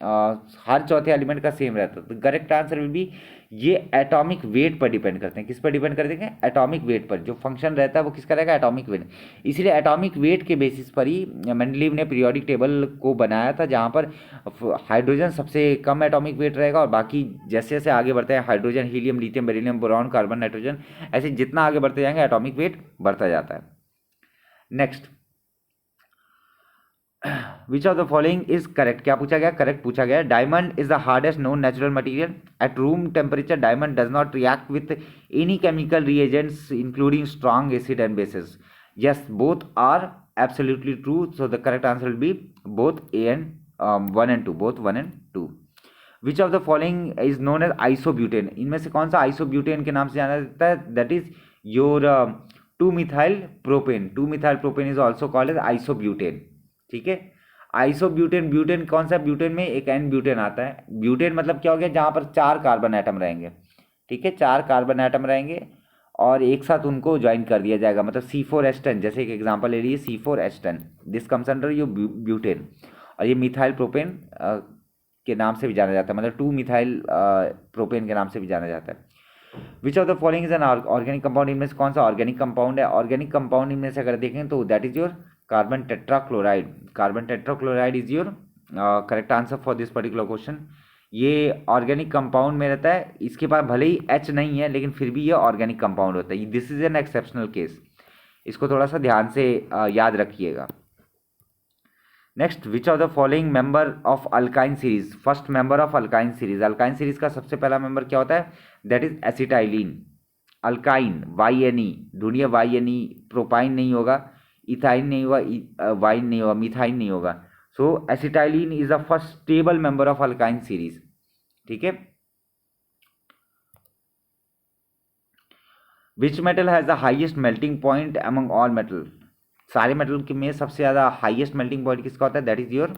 हर चौथे एलिमेंट का सेम रहता। तो करेक्ट आंसर विल बी ये एटॉमिक वेट पर डिपेंड करते हैं। किस पर डिपेंड करते हैं? एटॉमिक वेट पर। जो फंक्शन रहता है वो किसका रहेगा? Atomic weight. इसलिए एटॉमिक वेट के बेसिस पर ही मेंडलीव ने पीरियोडिक टेबल को बनाया था, जहाँ पर हाइड्रोजन सबसे कम एटॉमिक वेट रहेगा, और बाकी जैसे जैसे आगे बढ़ते हैं hydrogen, helium, lithium, beryllium, boron, carbon, nitrogen, ऐसे जितना आगे बढ़ते जाएंगे एटॉमिक वेट बढ़ता जाता है। Next, which of the following is correct? क्या पूछा गया? करेक्ट पूछा गया। Diamond is the hardest known natural material. At room temperature diamond does not react with any chemical reagents including strong acid and bases. Yes, both are absolutely true. So the correct answer will be both A and 1 and 2, both 1 and 2। Which of the following is known as isobutane? इनमें से कौन सा isobutane के नाम से जाना जाता है? That is your 2-methyl propane। 2-methyl propane is also called as isobutane. ठीक है, आइसोब्यूटेन, ब्यूटेन कौन सा? ब्यूटेन में एक एन ब्यूटेन आता है। ब्यूटेन मतलब क्या हो गया? जहाँ पर 4 कार्बन एटम रहेंगे, ठीक है, 4 कार्बन एटम रहेंगे और एक साथ उनको ज्वाइन कर दिया जाएगा, मतलब C4H10। जैसे एक एग्जांपल ले लीजिए, C4H10, this comes under your butane. और ये मिथाइल प्रोपेन के नाम से भी जाना जाता है, मतलब 2 मिथाइल प्रोपेन के नाम से भी जाना जाता है। Which of the following is an organic compound, इनमें से कौन सा ऑर्गेनिक कंपाउंड है? ऑर्गेनिक कंपाउंड इनमें से अगर देखें तो that is your carbon tetrachloride. Carbon tetrachloride is your correct answer for this particular question. ये ऑर्गेनिक कंपाउंड में रहता है, इसके पास भले ही एच नहीं है लेकिन फिर भी ये ऑर्गेनिक कंपाउंड होता है। This is an exceptional case, इसको थोड़ा सा ध्यान से याद रखिएगा। Next, which of the following member of alkyne series, first member of alkyne series. Alkyne series का सबसे पहला मेंबर क्या होता है? That is acetylene. Alkyne YNE, ढूंढिए YNE। प्रोपाइन नहीं होगा, इथाइन नहीं होगा, वाइन नहीं होगा, मिथाइन नहीं होगा। So acetylene is the first stable member of alkyne series. ठीक है। Which metal has the highest melting point among all metal, सारे मेटल के में सबसे ज़्यादा हाईएस्ट मेल्टिंग पॉइंट किसका होता है? That is your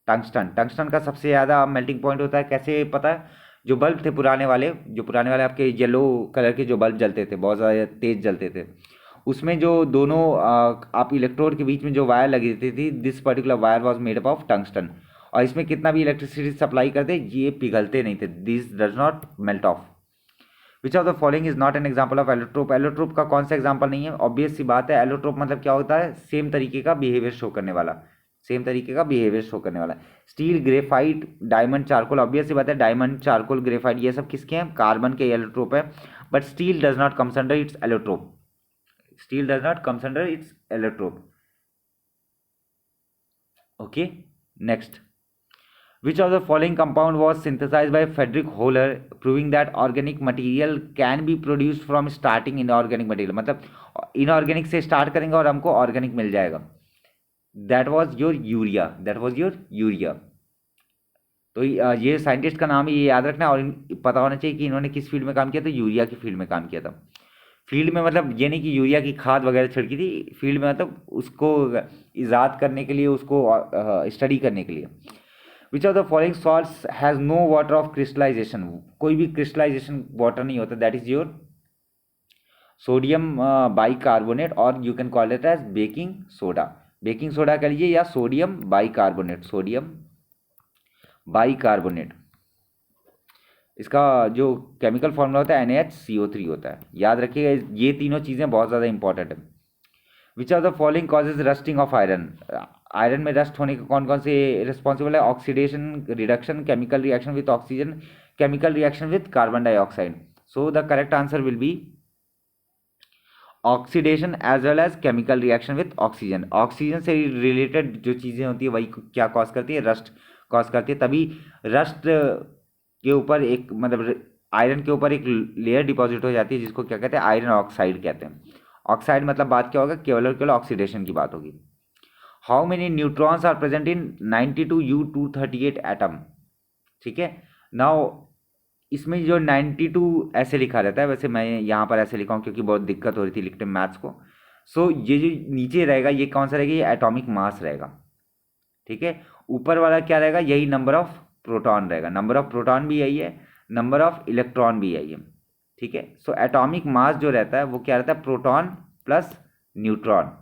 tungsten. Tungsten का सबसे ज़्यादा मेल्टिंग पॉइंट होता है। कैसे पता है? जो बल्ब थे पुराने वाले, जो पुराने वाले आपके येलो कलर के जो बल्ब जलते थे, बहुत ज़्यादा तेज जलते थे, उसमें जो दोनों आप इलेक्ट्रोड के बीच में जो वायर लगी रहती थी, this particular wire was made up of tungsten. और इसमें कितना भी इलेक्ट्रिसिटी सप्लाई करते ये पिघलते नहीं थे, this does not melt of. Which of the following is not N example of allotrope. Allotrope का कौन सा एग्जाम्पल नहीं है? ऑब्वियस सी बात है, एलोट्रोप मतलब क्या होता है? सेम तरीके का बिहेवियर शो करने वाला, सेम तरीके का बिहेवियर शो करने वाला। Steel, graphite, diamond, charcoal, obvious सी बात है डायमंड, चारकोल, ग्रेफाइट ये सब किसके हैं? कार्बन के एलोट्रोप है। But still does not comes under its allotrope, steel does not comes under its allotrope. Okay, next, which of the following compound was synthesized by Frederick Holler proving that organic material can be produced from starting inorganic material, मतलब inorganic से start करेंगे और हमको organic मिल जाएगा। that was your urea, that was your urea। तो ये scientist का नाम ये याद रखना और पता होना चाहिए कि इन्होंने किस फील्ड में काम किया था। यूरिया की फील्ड में काम किया था। फील्ड में मतलब ये नहीं कि यूरिया की खाद वगैरह छिड़की थी, फील्ड में मतलब उसको ईजाद करने के लिए, उसको स्टडी करने के लिए। Which of the following salts has no water of crystallization, कोई भी क्रिस्टलाइजेशन वाटर नहीं होता। That is your sodium bicarbonate और you can call it as baking soda. Baking soda कह लीजिए या सोडियम बाइकार्बोनेट, सोडियम बाइकार्बोनेट। इसका जो केमिकल फॉर्मूला होता है NaHCO3 होता है। याद रखिएगा, ये तीनों चीज़ें बहुत ज़्यादा इंपॉर्टेंट है। Which of the following causes rusting of iron, iron में रस्ट होने के कौन कौन से रिस्पॉन्सिबल है? Oxidation, reduction, chemical reaction with oxygen, chemical reaction with carbon dioxide. So the correct answer will be oxidation as well as chemical reaction with oxygen. Oxygen से related जो चीज़ें होती है वही क्या कॉज करती है? रस्ट कॉज करती है। तभी रस्ट के ऊपर एक मतलब आयरन के ऊपर एक लेयर डिपॉजिट हो जाती है जिसको क्या कहते हैं? आयरन ऑक्साइड कहते हैं। ऑक्साइड मतलब बात क्या होगा? केवल और केवल ऑक्सीडेशन की बात होगी। How many neutrons are present in 92U238 atom? ठीक है, नाउ इसमें जो 92 ऐसे लिखा रहता है, वैसे मैं यहाँ पर ऐसे लिखा हूँ क्योंकि बहुत दिक्कत हो रही थी लिखने में मैथ्स को। सो ये जो नीचे रहेगा ये कौन सा रहेगा? ये एटॉमिक मास रहेगा। ठीक है, ऊपर वाला क्या रहेगा? यही नंबर ऑफ प्रोटॉन रहेगा। नंबर ऑफ प्रोटॉन भी यही है, नंबर ऑफ इलेक्ट्रॉन भी यही है। ठीक है, सो एटॉमिक मास जो रहता है वो क्या रहता है? Proton plus neutron.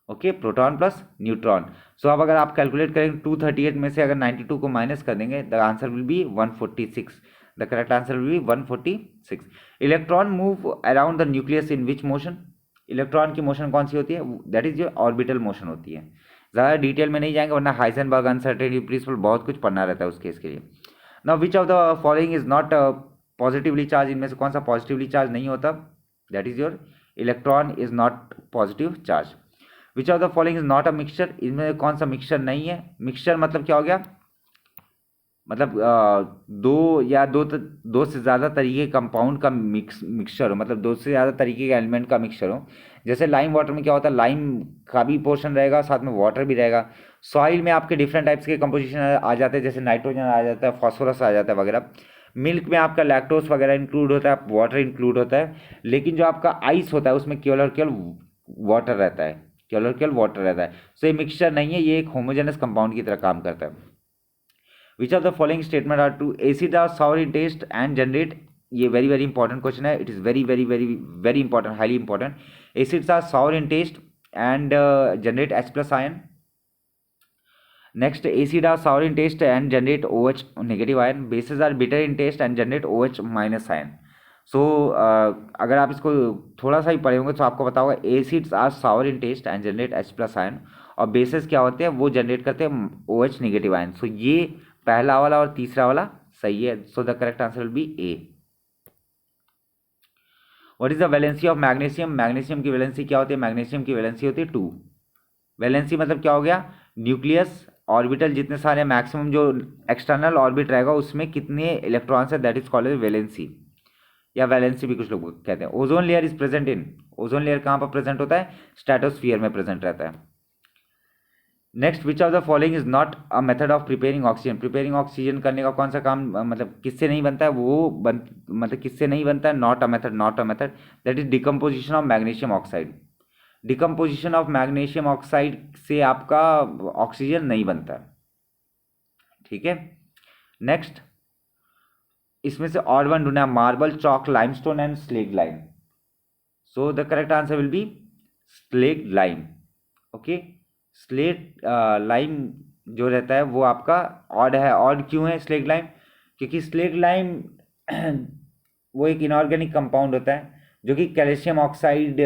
Okay, proton plus neutron. So अब अगर आप कैलकुलेट करेंगे 238 में से अगर 92 को माइनस कर देंगे, the answer will B 146। The correct answer will B 146। Electron move around the nucleus in which motion? Electron की मोशन कॉन सी होती है? दैट इज जो ऑर्बिटल मोशन होती है। ज़्यादा डिटेल में नहीं जाएंगे वरना हाइजेनबर्ग अनसर्टेनिटी प्रिंसिपल बहुत कुछ पढ़ना रहता है उस केस के लिए। Now which of the following is not positively charge, इनमें से कौन सा पॉजिटिवली चार्ज नहीं होता? That is your electron is not positive charge. Which of the following is not a mixture, इनमें कौन सा मिक्सचर नहीं है? मिक्सचर मतलब क्या हो गया? मतलब दो से ज़्यादा तरीके कंपाउंड का मिक्सचर हो, मतलब दो से ज़्यादा तरीके के एलिमेंट का मिक्सचर हो। जैसे लाइम वाटर में क्या होता है? लाइम का भी पोर्शन रहेगा, साथ में वाटर भी रहेगा। सॉइल में आपके डिफरेंट टाइप्स के कंपोजिशन आ जाते हैं, जैसे नाइट्रोजन आ जाता है, फॉस्फोरस आ जाता है वगैरह। मिल्क में आपका लैक्टोज वगैरह इंक्लूड होता है, वाटर इंक्लूड होता है। लेकिन जो आपका आइस होता है उसमें केवल और केवल वाटर रहता है, केवल और केवल वाटर रहता है। सो ये मिक्सचर नहीं है, ये एक होमोजेनस कंपाउंड की तरह काम करता है। Which of the following statement are true? Acid are sour in taste and generate, ये वेरी वेरी इंपॉर्टेंट क्वेश्चन है। It is very very very very important, highly important. Acids are sour in taste and generate H+ ion next, acid are sour in taste and generate OH negative ion, bases are bitter in taste and generate OH minus ion. So अगर आप इसको थोड़ा सा ही पढ़े होंगे तो आपको पता होगा acids are sour in taste and generate H+ ion, और बेसिस क्या होते हैं, वो जनरेट करते हैं OH नेगेटिव आयन। सो ये पहला वाला और तीसरा वाला सही है। So the correct answer will B A. What is the valency of magnesium? Magnesium की वैलेंसी क्या होती है? मैग्नीशियम की वैलेंसी होती है 2। वैलेंसी मतलब क्या हो गया? न्यूक्लियस ऑर्बिटल जितने सारे मैक्सिमम जो एक्सटर्नल ऑर्बिट रहेगा उसमें कितने इलेक्ट्रॉन्स है, that is called as valency, या वैलेंसी भी कुछ लोग कहते हैं। Ozone layer is present in, ozone layer कहाँ पर प्रेजेंट होता है? स्ट्रेटोस्फियर में प्रेजेंट रहता है। Next, which of the following is not a method of preparing oxygen? Preparing oxygen करने का कौन सा काम मतलब किससे नहीं बनता है? मतलब किससे नहीं बनता है? Not a method, not a method, that is decomposition of magnesium oxide. Decomposition of magnesium oxide से आपका ऑक्सीजन नहीं बनता है, ठीक है। नेक्स्ट, इसमें से ऑड वन ढूंढना है, marble, chalk, limestone and slaked lime. So the correct answer will B slaked lime. Okay, slate lime जो रहता है वो आपका ऑड है। ऑड क्यों है स्लेग लाइम? क्योंकि स्लेग लाइम वो एक इनऑर्गेनिक कंपाउंड होता है जो कि कैल्शियम ऑक्साइड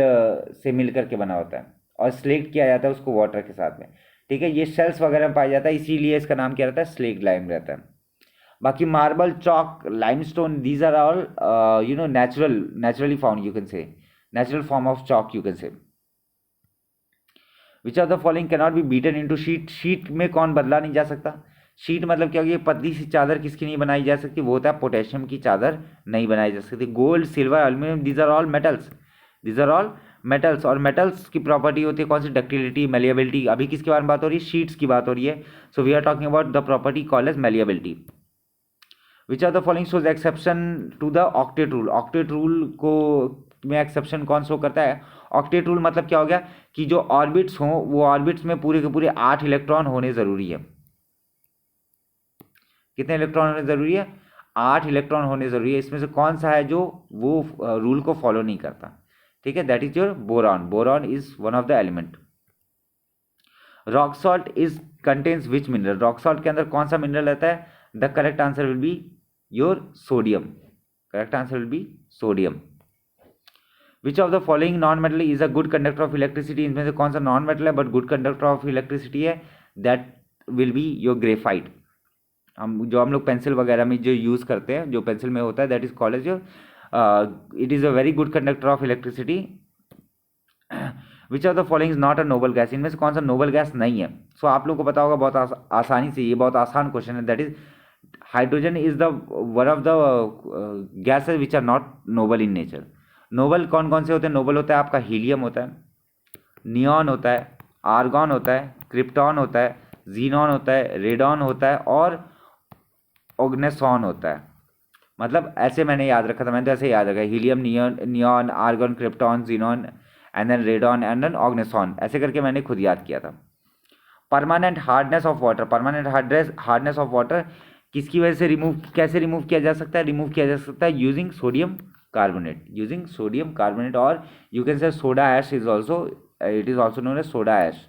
से मिल करके बना होता है, और स्लेट किया जाता है उसको वाटर के साथ में, ठीक है। ये शेल्स वगैरह में पाया जाता है, इसीलिए इसका नाम क्या रहता है? स्लेग लाइम रहता है। बाकी marble, chalk, limestone, these are all naturally found, you can say natural form of chalk, you can say. Which of the following cannot be beaten into sheet? Sheet में कौन बदला नहीं जा सकता? शीट मतलब क्या होगी? पतली सी चादर किसकी नहीं बनाई जा सकती? वो होता है पोटेशियम की चादर नहीं बनाई जा सकती। Gold, silver, aluminium, these are all metals, these are all metals. और मेटल्स की प्रॉपर्टी होती है कौन सी? Ductility, malleability. अभी किसके बारे में बात हो रही है? शीट्स की बात हो रही है। So we are talking about the property called as malleability. Which are the following shows exception to the octet rule? Octet rule को में एक्सेप्शन कौन शो करता है? ऑक्टेट रूल मतलब क्या हो गया कि जो ऑर्बिट्स हों वो ऑर्बिट्स में पूरे के पूरे 8 इलेक्ट्रॉन होने जरूरी है। कितने इलेक्ट्रॉन होने जरूरी है? 8 इलेक्ट्रॉन होने जरूरी है। इसमें से कौन सा है जो वो रूल को फॉलो नहीं करता? ठीक है, that is your boron. Boron is one of the element. Rock salt is contains which mineral? Rock salt के अंदर कौन सा मिनरल रहता है? The correct answer will be your sodium. Correct answer will be sodium. Which of the following non metal is a good conductor of electricity? इनमें से कौन सा नॉन मेटल है but good conductor of electricity है? That will be your graphite. हम लोग pencil वगैरह में जो यूज़ करते हैं, जो पेंसिल में होता है, that is called as your it is a very good conductor of electricity. Which of the following is not a noble gas? इनमें से कौन सा नोबल गैस नहीं है? सो आप लोग को पता होगा बहुत आसानी से, ये बहुत आसान क्वेश्चन है, that is hydrogen is the one of the gases which are not noble in nature. Noble कौन कौन से होते हैं? नोबल होता है आपका हीलियम होता है, नियॉन होता है, आर्गॉन होता है, क्रिप्टॉन होता है, जीनॉन होता है, रेडॉन होता है, और ओग्नेसॉन होता है। मतलब ऐसे मैंने याद रखा था, मैंने तो ऐसे याद रखा, helium, neon, argon, krypton, xenon and then radon and then oganesson, ऐसे करके मैंने खुद याद किया था। Permanent hardness of water, permanent hardness of water किसकी वजह से रिमूव, कैसे रिमूव किया जा सकता है? रिमूव किया जा सकता है using sodium carbonate, using sodium carbonate, और you can say soda ash is also, it is also known as soda ash.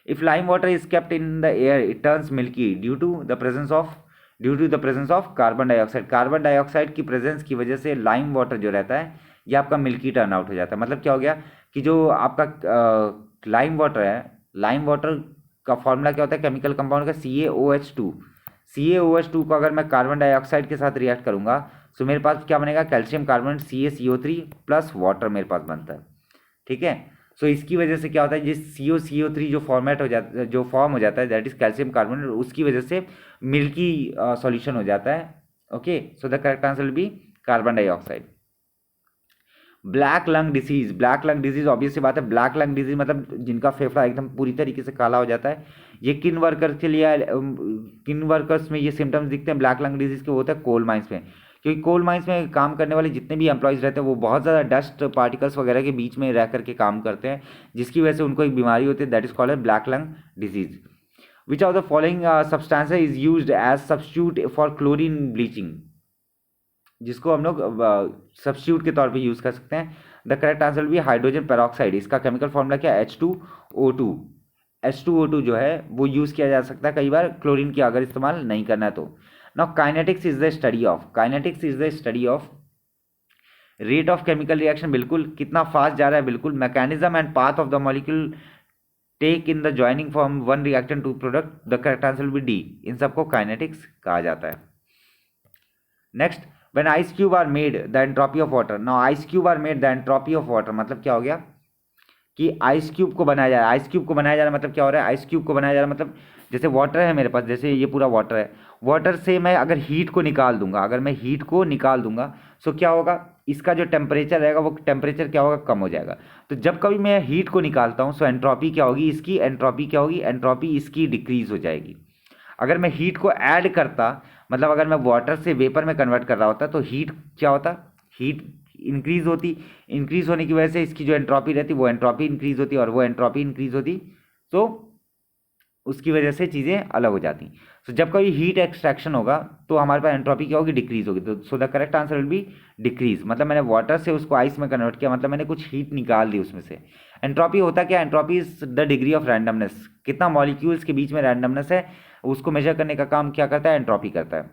If lime water is kept in the air, it turns milky due to the presence of carbon dioxide. Carbon dioxide की presence की वजह से lime water जो रहता है ये आपका milky turn out हो जाता है। मतलब क्या हो गया कि जो आपका लाइम वाटर है, लाइम वाटर का फॉर्मूला क्या होता है केमिकल कंपाउंड का? CaOH2। CaOH2 को अगर मैं कार्बन डाइऑक्साइड के साथ रिएक्ट करूंगा तो मेरे पास क्या बनेगा? Calcium carbonate CaCO3 plus water मेरे पास बनता है, ठीक है। सो इसकी वजह से क्या होता है, जिस CO3 जो फॉर्मेट हो जाता है, जो फॉर्म हो जाता है, दैट इज कैल्शियम कार्बोनेट, उसकी वजह से मिल्की सॉल्यूशन हो जाता है। Okay, so the correct answer will be carbon dioxide. Black lung disease, black lung disease obvious सी बात है, ब्लैक लंग डिजीज मतलब जिनका फेफड़ा एकदम पूरी तरीके से काला हो जाता है। ये किन वर्कर्स के लिए, किन वर्कर्स में ये सिम्टम्स दिखते हैं ब्लैक लंग डिजीज के? वो होता है कोल माइंस में, क्योंकि कोल माइंस में काम करने वाले जितने भी एम्प्लॉयज़ रहते हैं वो बहुत ज़्यादा डस्ट पार्टिकल्स वगैरह के बीच में रह करके काम करते हैं, जिसकी वजह से उनको एक बीमारी होती है, that is called black lung disease. Which of the following substance is used as substitute for chlorine bleaching? जिसको हम लोग सब्स्टिट्यूट के तौर पे यूज़ कर सकते हैं। The correct answer will B hydrogen peroxide. इसका केमिकल फॉर्मूला क्या है? H2O2। H2O2 जो है वो यूज़ किया जा सकता है कई बार क्लोरीन की अगर इस्तेमाल नहीं करना है तो। Now kinetics is the study of, kinetics is the study of rate of chemical reaction, बिल्कुल कितना फास्ट जा रहा है, बिल्कुल mechanism and path of the molecule take in the joining from one reactant to product, the correct answer will be D, इन सबको kinetics कहा जाता है। Next, when ice cube are made the entropy of water, now ice cube are made the entropy of water मतलब क्या हो गया कि आइस क्यूब को बनाया जा रहा है, आइस क्यूब को बनाया जा रहा है मतलब क्या हो रहा है, आइस क्यूब को बनाया जा रहा है मतलब जैसे वाटर है मेरे पास, जैसे ये पूरा वाटर है, वाटर से मैं अगर हीट को निकाल दूंगा, अगर मैं हीट को निकाल दूंगा सो क्या होगा, इसका जो टेम्परेचर रहेगा वो टेम्परेचर क्या होगा, कम हो जाएगा। तो जब कभी मैं हीट को निकालता हूँ सो एंट्रोपी क्या होगी, इसकी एंट्रोपी क्या होगी, एंट्रोपी इसकी डिक्रीज हो जाएगी। अगर मैं हीट को ऐड करता, मतलब अगर मैं वाटर से वेपर में कन्वर्ट कर रहा होता तो हीट क्या होता, हीट इंक्रीज होती, इंक्रीज होने की वजह से इसकी जो एंट्रोपी रहती वो एंट्रोपी इंक्रीज होती और वो एंट्रोपी इंक्रीज होती, तो उसकी वजह से चीज़ें अलग हो जाती। सो जब कभी हीट एक्सट्रैक्शन होगा तो हमारे पास एंट्रोपी क्या होगी, डिक्रीज होगी। तो सो the correct answer will be decrease, मतलब मैंने वाटर से उसको आइस में कन्वर्ट किया, मतलब मैंने कुछ हीट निकाल दी उसमें से। एंट्रोपी होता क्या, entropy is the degree of randomness, कितना मॉलिक्यूल्स के बीच में रैंडमनेस है उसको मेजर करने का काम क्या करता है, एंट्रोपी करता है।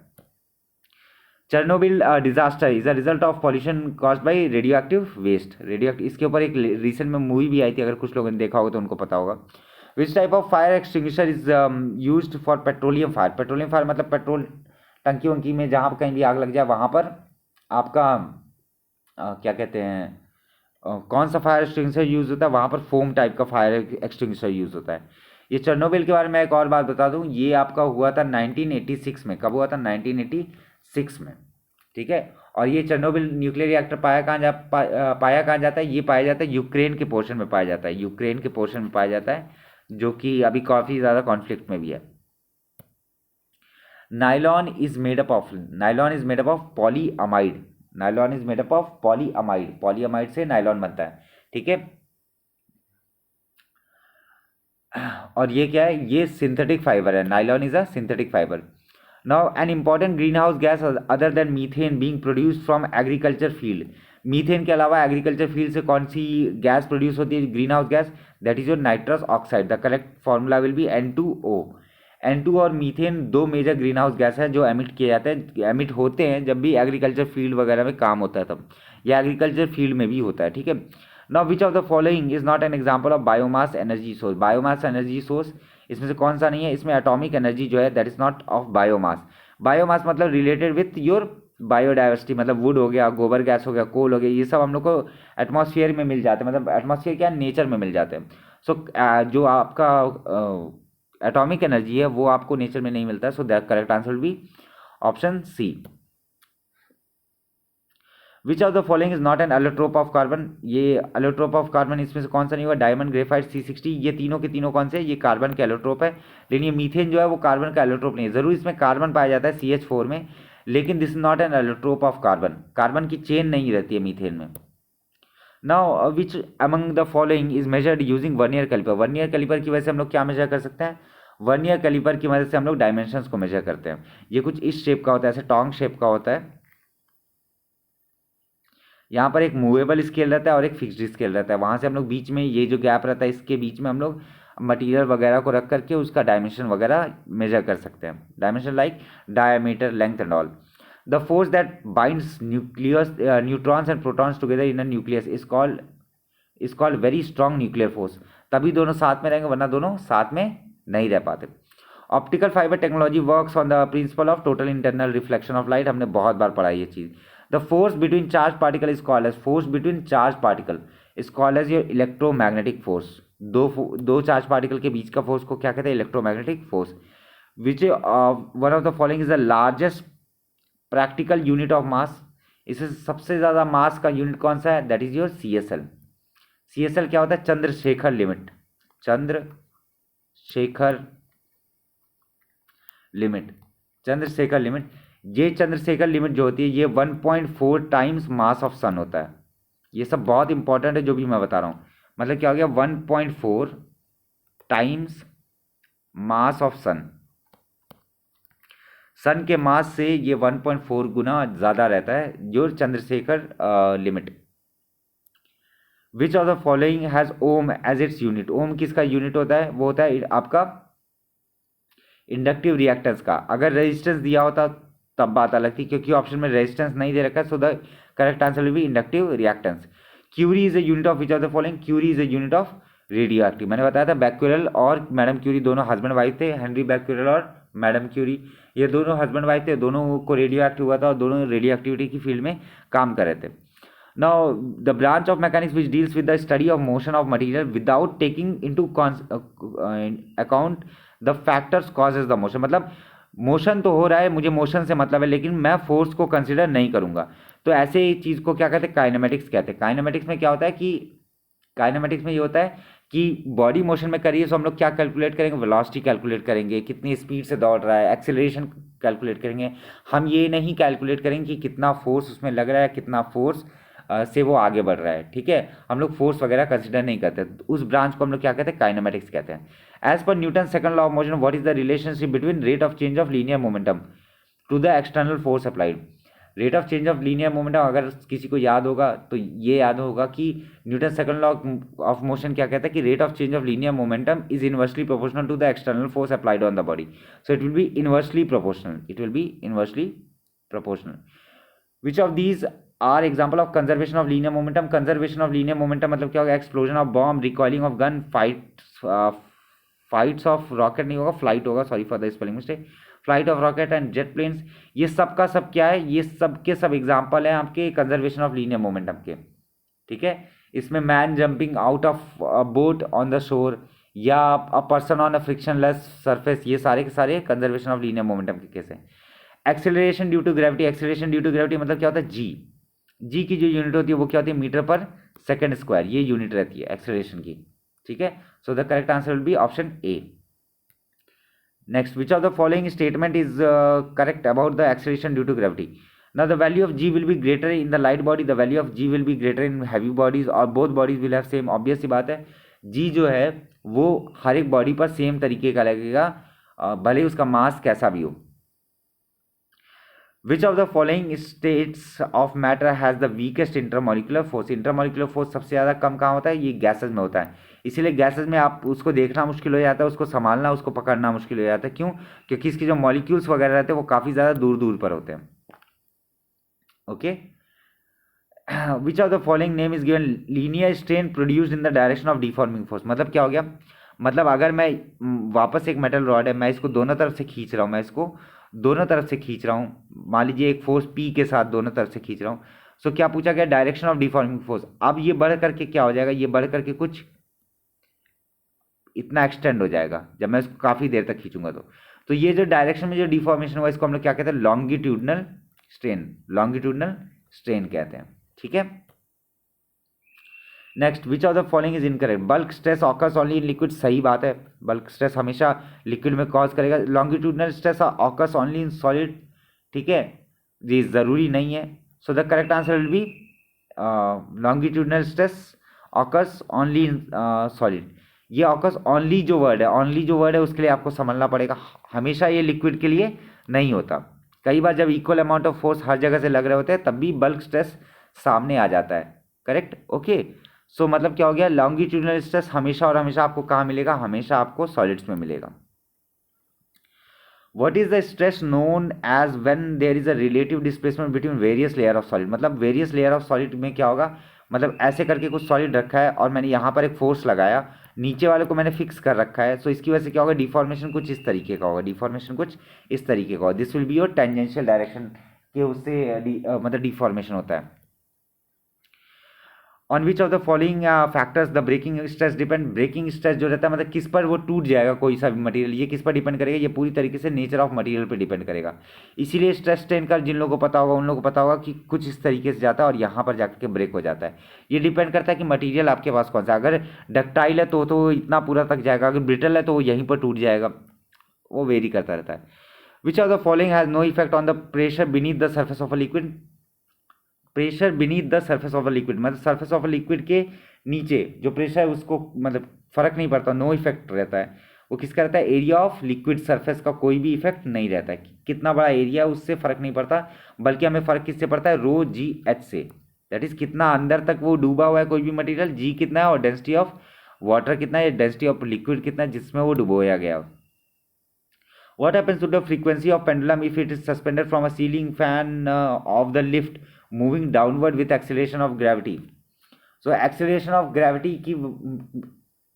Chernobyl disaster is a result of pollution caused by radio active waste, radio, इसके ऊपर एक रिसेंट में मूवी भी आई थी, अगर कुछ लोगों ने देखा होगा तो उनको पता होगा। Which type of fire extinguisher is used for petroleum fire, petroleum fire मतलब पेट्रोल टंकी वंकी में जहाँ पर कहीं भी आग लग जाए वहाँ पर आपका क्या कहते हैं कौन सा फायर एक्सटिंग्विशर यूज होता है, वहाँ पर फोम टाइप का फायर एक्सटिंग्विशर यूज होता है। ये चेरनोबिल के बारे में एक और बात बता दूं, ये आपका हुआ था 1986 में, कब हुआ था, 1986 में, ठीक है। और ये चेरनोबिल न्यूक्लियर रिएक्टर पाया कहाँ जाता है, ये पाया जाता है यूक्रेन के पोर्शन में पाया जाता है, यूक्रेन के पोर्शन में पाया जाता है, जो कि अभी काफ़ी ज़्यादा कॉन्फ्लिक्ट में भी है। Nylon is made up of, nylon is made up of polyamide, nylon is made up of polyamide, polyamide से नाइलॉन बनता है, ठीक है। और ये क्या है, ये सिंथेटिक फाइबर है, nylon is a synthetic fibre. Now an important green house gas other than methane being produced from agriculture field, methane के अलावा एग्रीकल्चर फील्ड से कौन सी गैस प्रोड्यूस होती है, green house gas, that is your nitrous oxide, the correct formula will be N2O। N2 और methane दो major green house gas है जो एमिट किए जाते हैं, एमिट होते हैं जब भी एग्रीकल्चर फील्ड वगैरह में काम होता है तब, या एग्रीकल्चर फील्ड में भी होता है, ठीक है। Now which of the following is not N example of biomass energy source, biomass energy source इसमें से कौन सा नहीं है, इसमें एटॉमिक एनर्जी जो है that is not of biomass, biomass मतलब रिलेटेड विथ योर बायोडाइवर्सिटी, मतलब वुड हो गया, गोबर गैस हो गया, कोल हो गया, ये सब हम लोग को एटमॉस्फेयर में मिल जाते हैं, मतलब एटमॉस्फेयर क्या नेचर में मिल जाते हैं। सो जो आपका एटॉमिक एनर्जी है वो आपको नेचर में नहीं मिलता है, so that correct answer will be option C. Which of the following is not an allotrope of carbon, ये एलोट्रोप ऑफ कार्बन इसमें से कौन सा नहीं हुआ, डायमंड, ग्रेफाइट, C60, ये तीनों के तीनों कौन से, ये कार्बन के एलोट्रोप है, लेकिन ये मीथेन जो है वो कार्बन का एलोट्रोप नहीं है, जरूर इसमें कार्बन पाया जाता है CH4 में, लेकिन this is not an allotrope of carbon, carbon की चेन नहीं रहती है मीथेन में। Now which among the following is measured using vernier caliper, vernier caliper की वजह से हम लोग क्या मेजर कर सकते हैं, वर्नियर कैलिपर की मदद से हम लोग डायमेंशंस को मेजर करते हैं। ये कुछ इस शेप का होता है, ऐसे टोंग शेप का होता है, यहाँ पर एक मूवेबल स्केल रहता है और एक फिक्स्ड स्केल रहता है, वहाँ से हम लोग बीच में ये जो गैप रहता है इसके बीच में हम लोग मटेरियल वगैरह को रख करके उसका डायमेंशन वगैरह मेजर कर सकते हैं, dimension like diameter, length and all. The force that binds nucleus neutrons and protons together in a nucleus is called very strong nuclear force, तभी दोनों साथ में रहेंगे वरना दोनों साथ में नहीं रह पाते। Optical fibre technology works on the principle of total internal reflection of light, हमने बहुत बार पढ़ा ये चीज़। The force between charge particle is called as, force between charge particle is called as your electromagnetic force, दो charge particle के बीच का फोर्स को क्या कहते हैं, electromagnetic force. Which one of the following is the largest practical unit of mass, इससे सबसे ज़्यादा मास का यूनिट कौन सा है, that is your CSL। CSL क्या होता है, Chandrashekhar limit, Chandrashekhar limit, Chandrashekhar limit, ये चंद्रशेखर लिमिट जो होती है ये 1.4 टाइम्स मास ऑफ सन होता है। ये सब बहुत इंपॉर्टेंट है जो भी मैं बता रहा हूँ, मतलब क्या हो गया 1.4 टाइम्स मास ऑफ सन, सन के मास से ये 1.4 गुना ज़्यादा रहता है जो Chandrasekhar limit. Which of the following has ohm as its unit. Ohm किसका यूनिट होता है? वो होता है आपका इंडक्टिव रिएक्टेंस का। अगर रेजिस्टेंस दिया होता तब बात अलग थी, क्योंकि ऑप्शन में रेजिस्टेंस नहीं दे रखा है, so the correct answer will be inductive reactance. Curie is a unit of which of the following? Curie is a unit of radio active. मैंने बताया था बैक्यूरेल और मैडम क्यूरी दोनों हस्बैंड वाइफ थे, हेनरी बैक्यूरेल और madam Curie, ये दोनों husband wife थे, दोनों को रेडियो एक्टिव हुआ था और दोनों रेडियो एक्टिविटी की फील्ड में काम कर रहे थे। Now, the branch of mechanics which deals with the study of motion of material without taking into account the factors causes the motion, मतलब मोशन तो हो रहा है, मुझे मोशन से मतलब है, लेकिन मैं फोर्स को कंसिडर नहीं करूंगा, तो ऐसे चीज को क्या कहते हैं? काइनेमेटिक्स कहते हैं। काइनेमेटिक्स में क्या होता है कि काइनेमेटिक्स में ये होता है कि बॉडी मोशन में करिए, तो हम लोग क्या कैलकुलेट करेंगे? वेलोसिटी कैलकुलेट करेंगे, कितनी स्पीड से दौड़ रहा है, एक्सेलरेशन कैलकुलेट करेंगे। हम ये नहीं कैलकुलेट करेंगे कि कितना फोर्स उसमें लग रहा है, कितना फोर्स से वो आगे बढ़ रहा है, ठीक है। हम लोग फोर्स वगैरह कंसिडर नहीं करते, उस ब्रांच को हम लोग क्या कहते हैं? काइनेमेटिक्स कहते हैं। एज पर Newton second law of motion, what is the relationship between rate of change of linear momentum to the external force applied? Rate of change of linear momentum अगर किसी को याद होगा तो ये याद होगा कि Newton second law of motion क्या कहता है कि rate of change of linear momentum is inversely proportional to the external force applied on the body, so it will be inversely proportional, it will be inversely proportional. Which of these are example of conservation of linear momentum? Conservation of linear momentum मतलब क्या होगा? Explosion of bomb, recoiling of gun, fights of rocket नहीं होगा, flight होगा, sorry for the spelling mistake, flight of rocket and jet planes. ये सब का सब क्या है? ये सब के सब एग्जाम्पल हैं आपके कंजर्वेशन ऑफ लीनियर मोमेंटम के, ठीक है। इसमें man jumping out of boat on the shore या a person on a frictionless surface, ये सारे के सारे कंजर्वेशन ऑफ लीनियर मोमेंटम के केस हैं। Acceleration due to gravity, acceleration due to gravity मतलब क्या होता है? जी, जी की जो यूनिट होती है वो क्या होती है? मीटर पर सेकेंड स्क्वायर, ये यूनिट रहती है एक्सेलरेशन की, ठीक है। So the correct answer will be option A. Next, which of the following statement is correct about the acceleration due to gravity? Now, the value of g will be greater in the light body, the value of g will be greater in heavy bodies, और both bodies will have same, obvious सी बात है, g जो है वो हर एक body पर same तरीके का लगेगा, भले उसका मास कैसा भी हो। Which of the following states of matter has the weakest intermolecular force? Intermolecular force सबसे ज़्यादा कम कहाँ होता है? ये गैसेज में होता है, इसीलिए गैसेज में आप उसको देखना मुश्किल हो जाता है, उसको संभालना, उसको पकड़ना मुश्किल हो जाता है। क्यों? क्योंकि इसके जो मॉलिक्यूल्स वगैरह रहते हैं वो काफ़ी ज़्यादा दूर दूर पर होते हैं, okay. Which of the following name is given linear strain produced in the direction of deforming force? मतलब क्या हो गया? मतलब अगर मैं वापस एक मेटल रॉड है, मैं इसको दोनों तरफ से खींच रहा हूँ, मैं इसको दोनों तरफ से खींच रहा हूँ, मान लीजिए एक फोर्स पी के साथ दोनों तरफ से खींच रहा हूँ, सो क्या पूछा गया? Direction of deforming force. अब ये बढ़ करके क्या हो जाएगा? ये बढ़ करके कुछ इतना एक्सटेंड हो जाएगा जब मैं इसको काफ़ी देर तक खींचूंगा, तो ये जो डायरेक्शन में जो डिफॉर्मेशन हुआ इसको हम लोग क्या कहते हैं? लॉन्गिट्यूडनल स्ट्रेन, लॉन्गिट्यूडनल स्ट्रेन कहते हैं, ठीक है। Next, which of the following is incorrect? Bulk stress occurs only in liquid, सही बात है, बल्क स्ट्रेस हमेशा लिक्विड में कॉज करेगा। Longitudinal stress occurs only in solid, ठीक है, ये जरूरी नहीं है। So the correct answer will B longitudinal stress occurs only in solid. ये ऑकर्स ओनली जो वर्ड है, ओनली जो वर्ड है उसके लिए आपको समझना पड़ेगा, हमेशा ये लिक्विड के लिए नहीं होता। कई बार जब equal amount of force her जगह से लग रहे होते हैं तब भी बल्क स्ट्रेस सामने आ जाता है, करेक्ट, ओके। सो मतलब क्या हो गया? लॉन्गिट्यूडनल स्ट्रेस हमेशा और हमेशा आपको कहाँ मिलेगा? हमेशा आपको सॉलिड्स में मिलेगा। What is the stress known as when there is a relative displacement between various layer of solid? मतलब various layer of solid में क्या होगा? मतलब ऐसे करके कुछ सॉलिड रखा है और मैंने यहाँ पर एक फोर्स लगाया, नीचे वाले को मैंने फिक्स कर रखा है, सो इसकी वजह से क्या होगा? डिफॉर्मेशन कुछ इस तरीके का होगा, डिफॉर्मेशन कुछ इस तरीके का होगा। This will be your tangential direction के उससे मतलब डिफॉर्मेशन होता है। On which of the following factors the breaking stress depend? Breaking stress जो रहता है मतलब किस पर वो टूट जाएगा कोई सा भी मटेरियल, ये किस पर डिपेंड करेगा? ये पूरी तरीके से नेचर ऑफ मटेरियल पर डिपेंड करेगा। इसीलिए स्ट्रेस स्ट्रेन का जिन लोगों को पता होगा उन लोगों को पता होगा कि कुछ इस तरीके से जाता है और यहाँ पर जाकर के ब्रेक हो जाता है। ये डिपेंड करता है कि मटीरियल आपके पास कौन सा, अगर डक्टाइल है तो इतना पूरा तक जाएगा, अगर ब्रिटल है तो वो यहीं पर टूट जाएगा, वो वेरी करता रहता है। Which of the following has no effect on the pressure beneath the surface of a liquid? Pressure beneath the surface of a liquid मतलब सर्फेस ऑफ अ लिक्विड के नीचे जो प्रेशर है उसको मतलब फर्क नहीं पड़ता, नो इफेक्ट रहता है। वो किसका रहता है? एरिया ऑफ लिक्विड सरफेस का कोई भी इफेक्ट नहीं रहता है, कितना बड़ा एरिया है उससे फर्क नहीं पड़ता, बल्कि हमें फर्क किससे पड़ता है? रो जी एच से, दैट इज कितना अंदर तक वो डूबा हुआ है कोई भी मटेरियल, जी कितना है, और डेंसिटी ऑफ वाटर कितना है, डेंसिटी ऑफ लिक्विड कितना है जिसमें वो डुबोया गया। What happens to the frequency of pendulum if it is suspended from a ceiling fan of the lift moving downward with acceleration of gravity? So acceleration of gravity की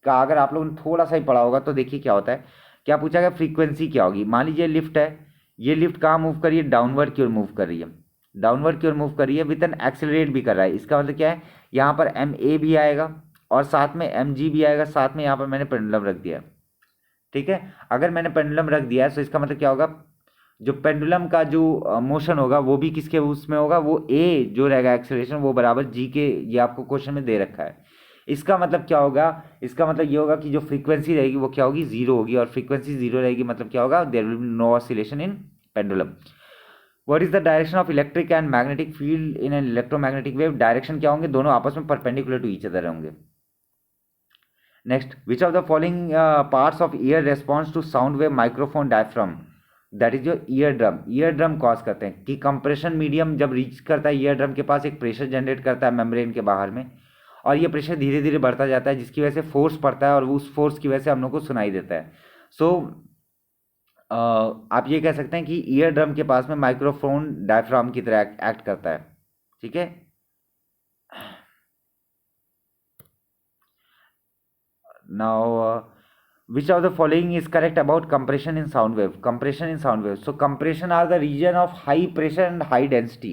का अगर आप लोगों ने थोड़ा सा ही पढ़ा होगा तो देखिए क्या होता है, क्या पूछा गया फ्रीक्वेंसी क्या होगी। मान लीजिए लिफ्ट है, ये लिफ्ट कहाँ मूव कर रही है, डाउनवर्ड की ओर मूव कर रही है, डाउनवर्ड की ओर मूव कर रही है विद एन एक्सेलरेट भी कर रहा है। इसका मतलब क्या है, यहाँ पर एम ए भी आएगा और साथ में एम जी भी आएगा, साथ में यहाँ पर मैंने पेंडुलम रख दिया। ठीक है, अगर मैंने पेंडुलम रख दिया है तो इसका मतलब क्या होगा, जो पेंडुलम का जो मोशन होगा वो भी किसके उसमें होगा, वो ए जो रहेगा एक्सेलरेशन वो बराबर जी के, ये आपको क्वेश्चन में दे रखा है। इसका मतलब क्या होगा, इसका मतलब ये होगा कि जो फ्रीक्वेंसी रहेगी वो क्या होगी, जीरो होगी, और फ्रीक्वेंसी जीरो रहेगी मतलब क्या होगा, there will be no oscillation in pendulum. What is the direction of electric and magnetic field in an electromagnetic wave, direction क्या होंगे, दोनों आपस में परपेंडिकुलर टू ईच अदर होंगे। Next, which of the following parts of ear responds to sound wave microphone diaphragm, that is your eardrum। eardrum cause करते हैं कि compression medium जब रीच करता है eardrum के पास एक प्रेशर जनरेट करता है मेम्ब्रेन के बाहर में, और ये प्रेशर धीरे धीरे बढ़ता जाता है जिसकी वजह से फोर्स पड़ता है और उस फोर्स की वजह से हम लोग को सुनाई देता है। सो आप ये कह सकते हैं कि eardrum के पास में माइक्रोफोन डायफ्राम की तरह एक्ट करता है। ठीक है, now which of the following is correct about compression in sound wave, compression in sound wave। so compression are the region of high pressure and high density।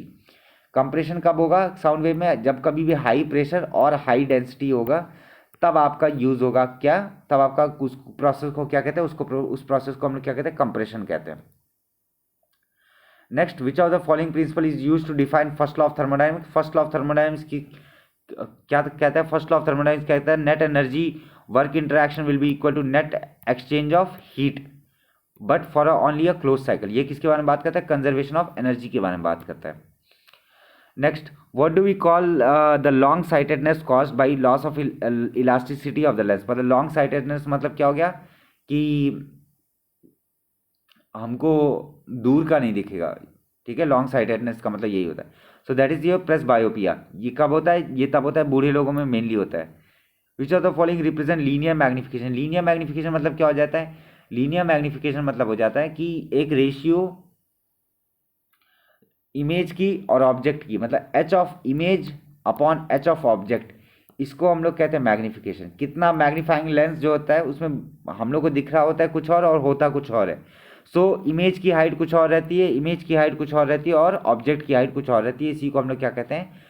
compression कब होगा sound wave में, जब कभी भी हाई प्रेशर और high density होगा तब आपका यूज होगा क्या, तब आपका उस प्रोसेस को क्या कहते हैं, उसको उस प्रोसेस को हम लोग क्या कहते हैं, कंप्रेशन कहते हैं। Next, which of the following principle is use to define first law of thermodynamics. First law of thermodynamics की क्या कहता है, फर्स्ट लॉ ऑफ थर्मोडायनेमिक्स कहता है net energy work interaction will be equal to net exchange of heat but for only a close cycle. ये किसके बारे में बात करता है, कंजर्वेशन ऑफ एनर्जी के बारे में बात करता है। Next, what do we call the long sightedness caused by loss of elasticity of the lens. मतलब लॉन्ग साइटेडनेस मतलब क्या हो गया कि हमको दूर का नहीं दिखेगा। ठीक है, लॉन्ग साइटेडनेस का मतलब यही होता है। So that is your presbyopia. ये कब होता है, ये तब होता है बूढ़े लोगों में मेनली होता है। Which of the following represent linear magnification. Linear magnification मतलब क्या हो जाता है, लीनियर मैग्निफिकेशन मतलब हो जाता है कि एक रेशियो इमेज की और ऑब्जेक्ट की, मतलब H of image upon H of object, इसको हम लोग कहते हैं मैग्निफिकेशन। कितना मैग्नीफाइंग लेंस जो होता है उसमें हम लोग को दिख रहा होता है कुछ और होता कुछ और है। सो इमेज की हाइट कुछ और रहती है, इमेज की हाइट कुछ और रहती है, और ऑब्जेक्ट की हाइट कुछ और रहती है। इसी को हम लोग क्या कहते हैं,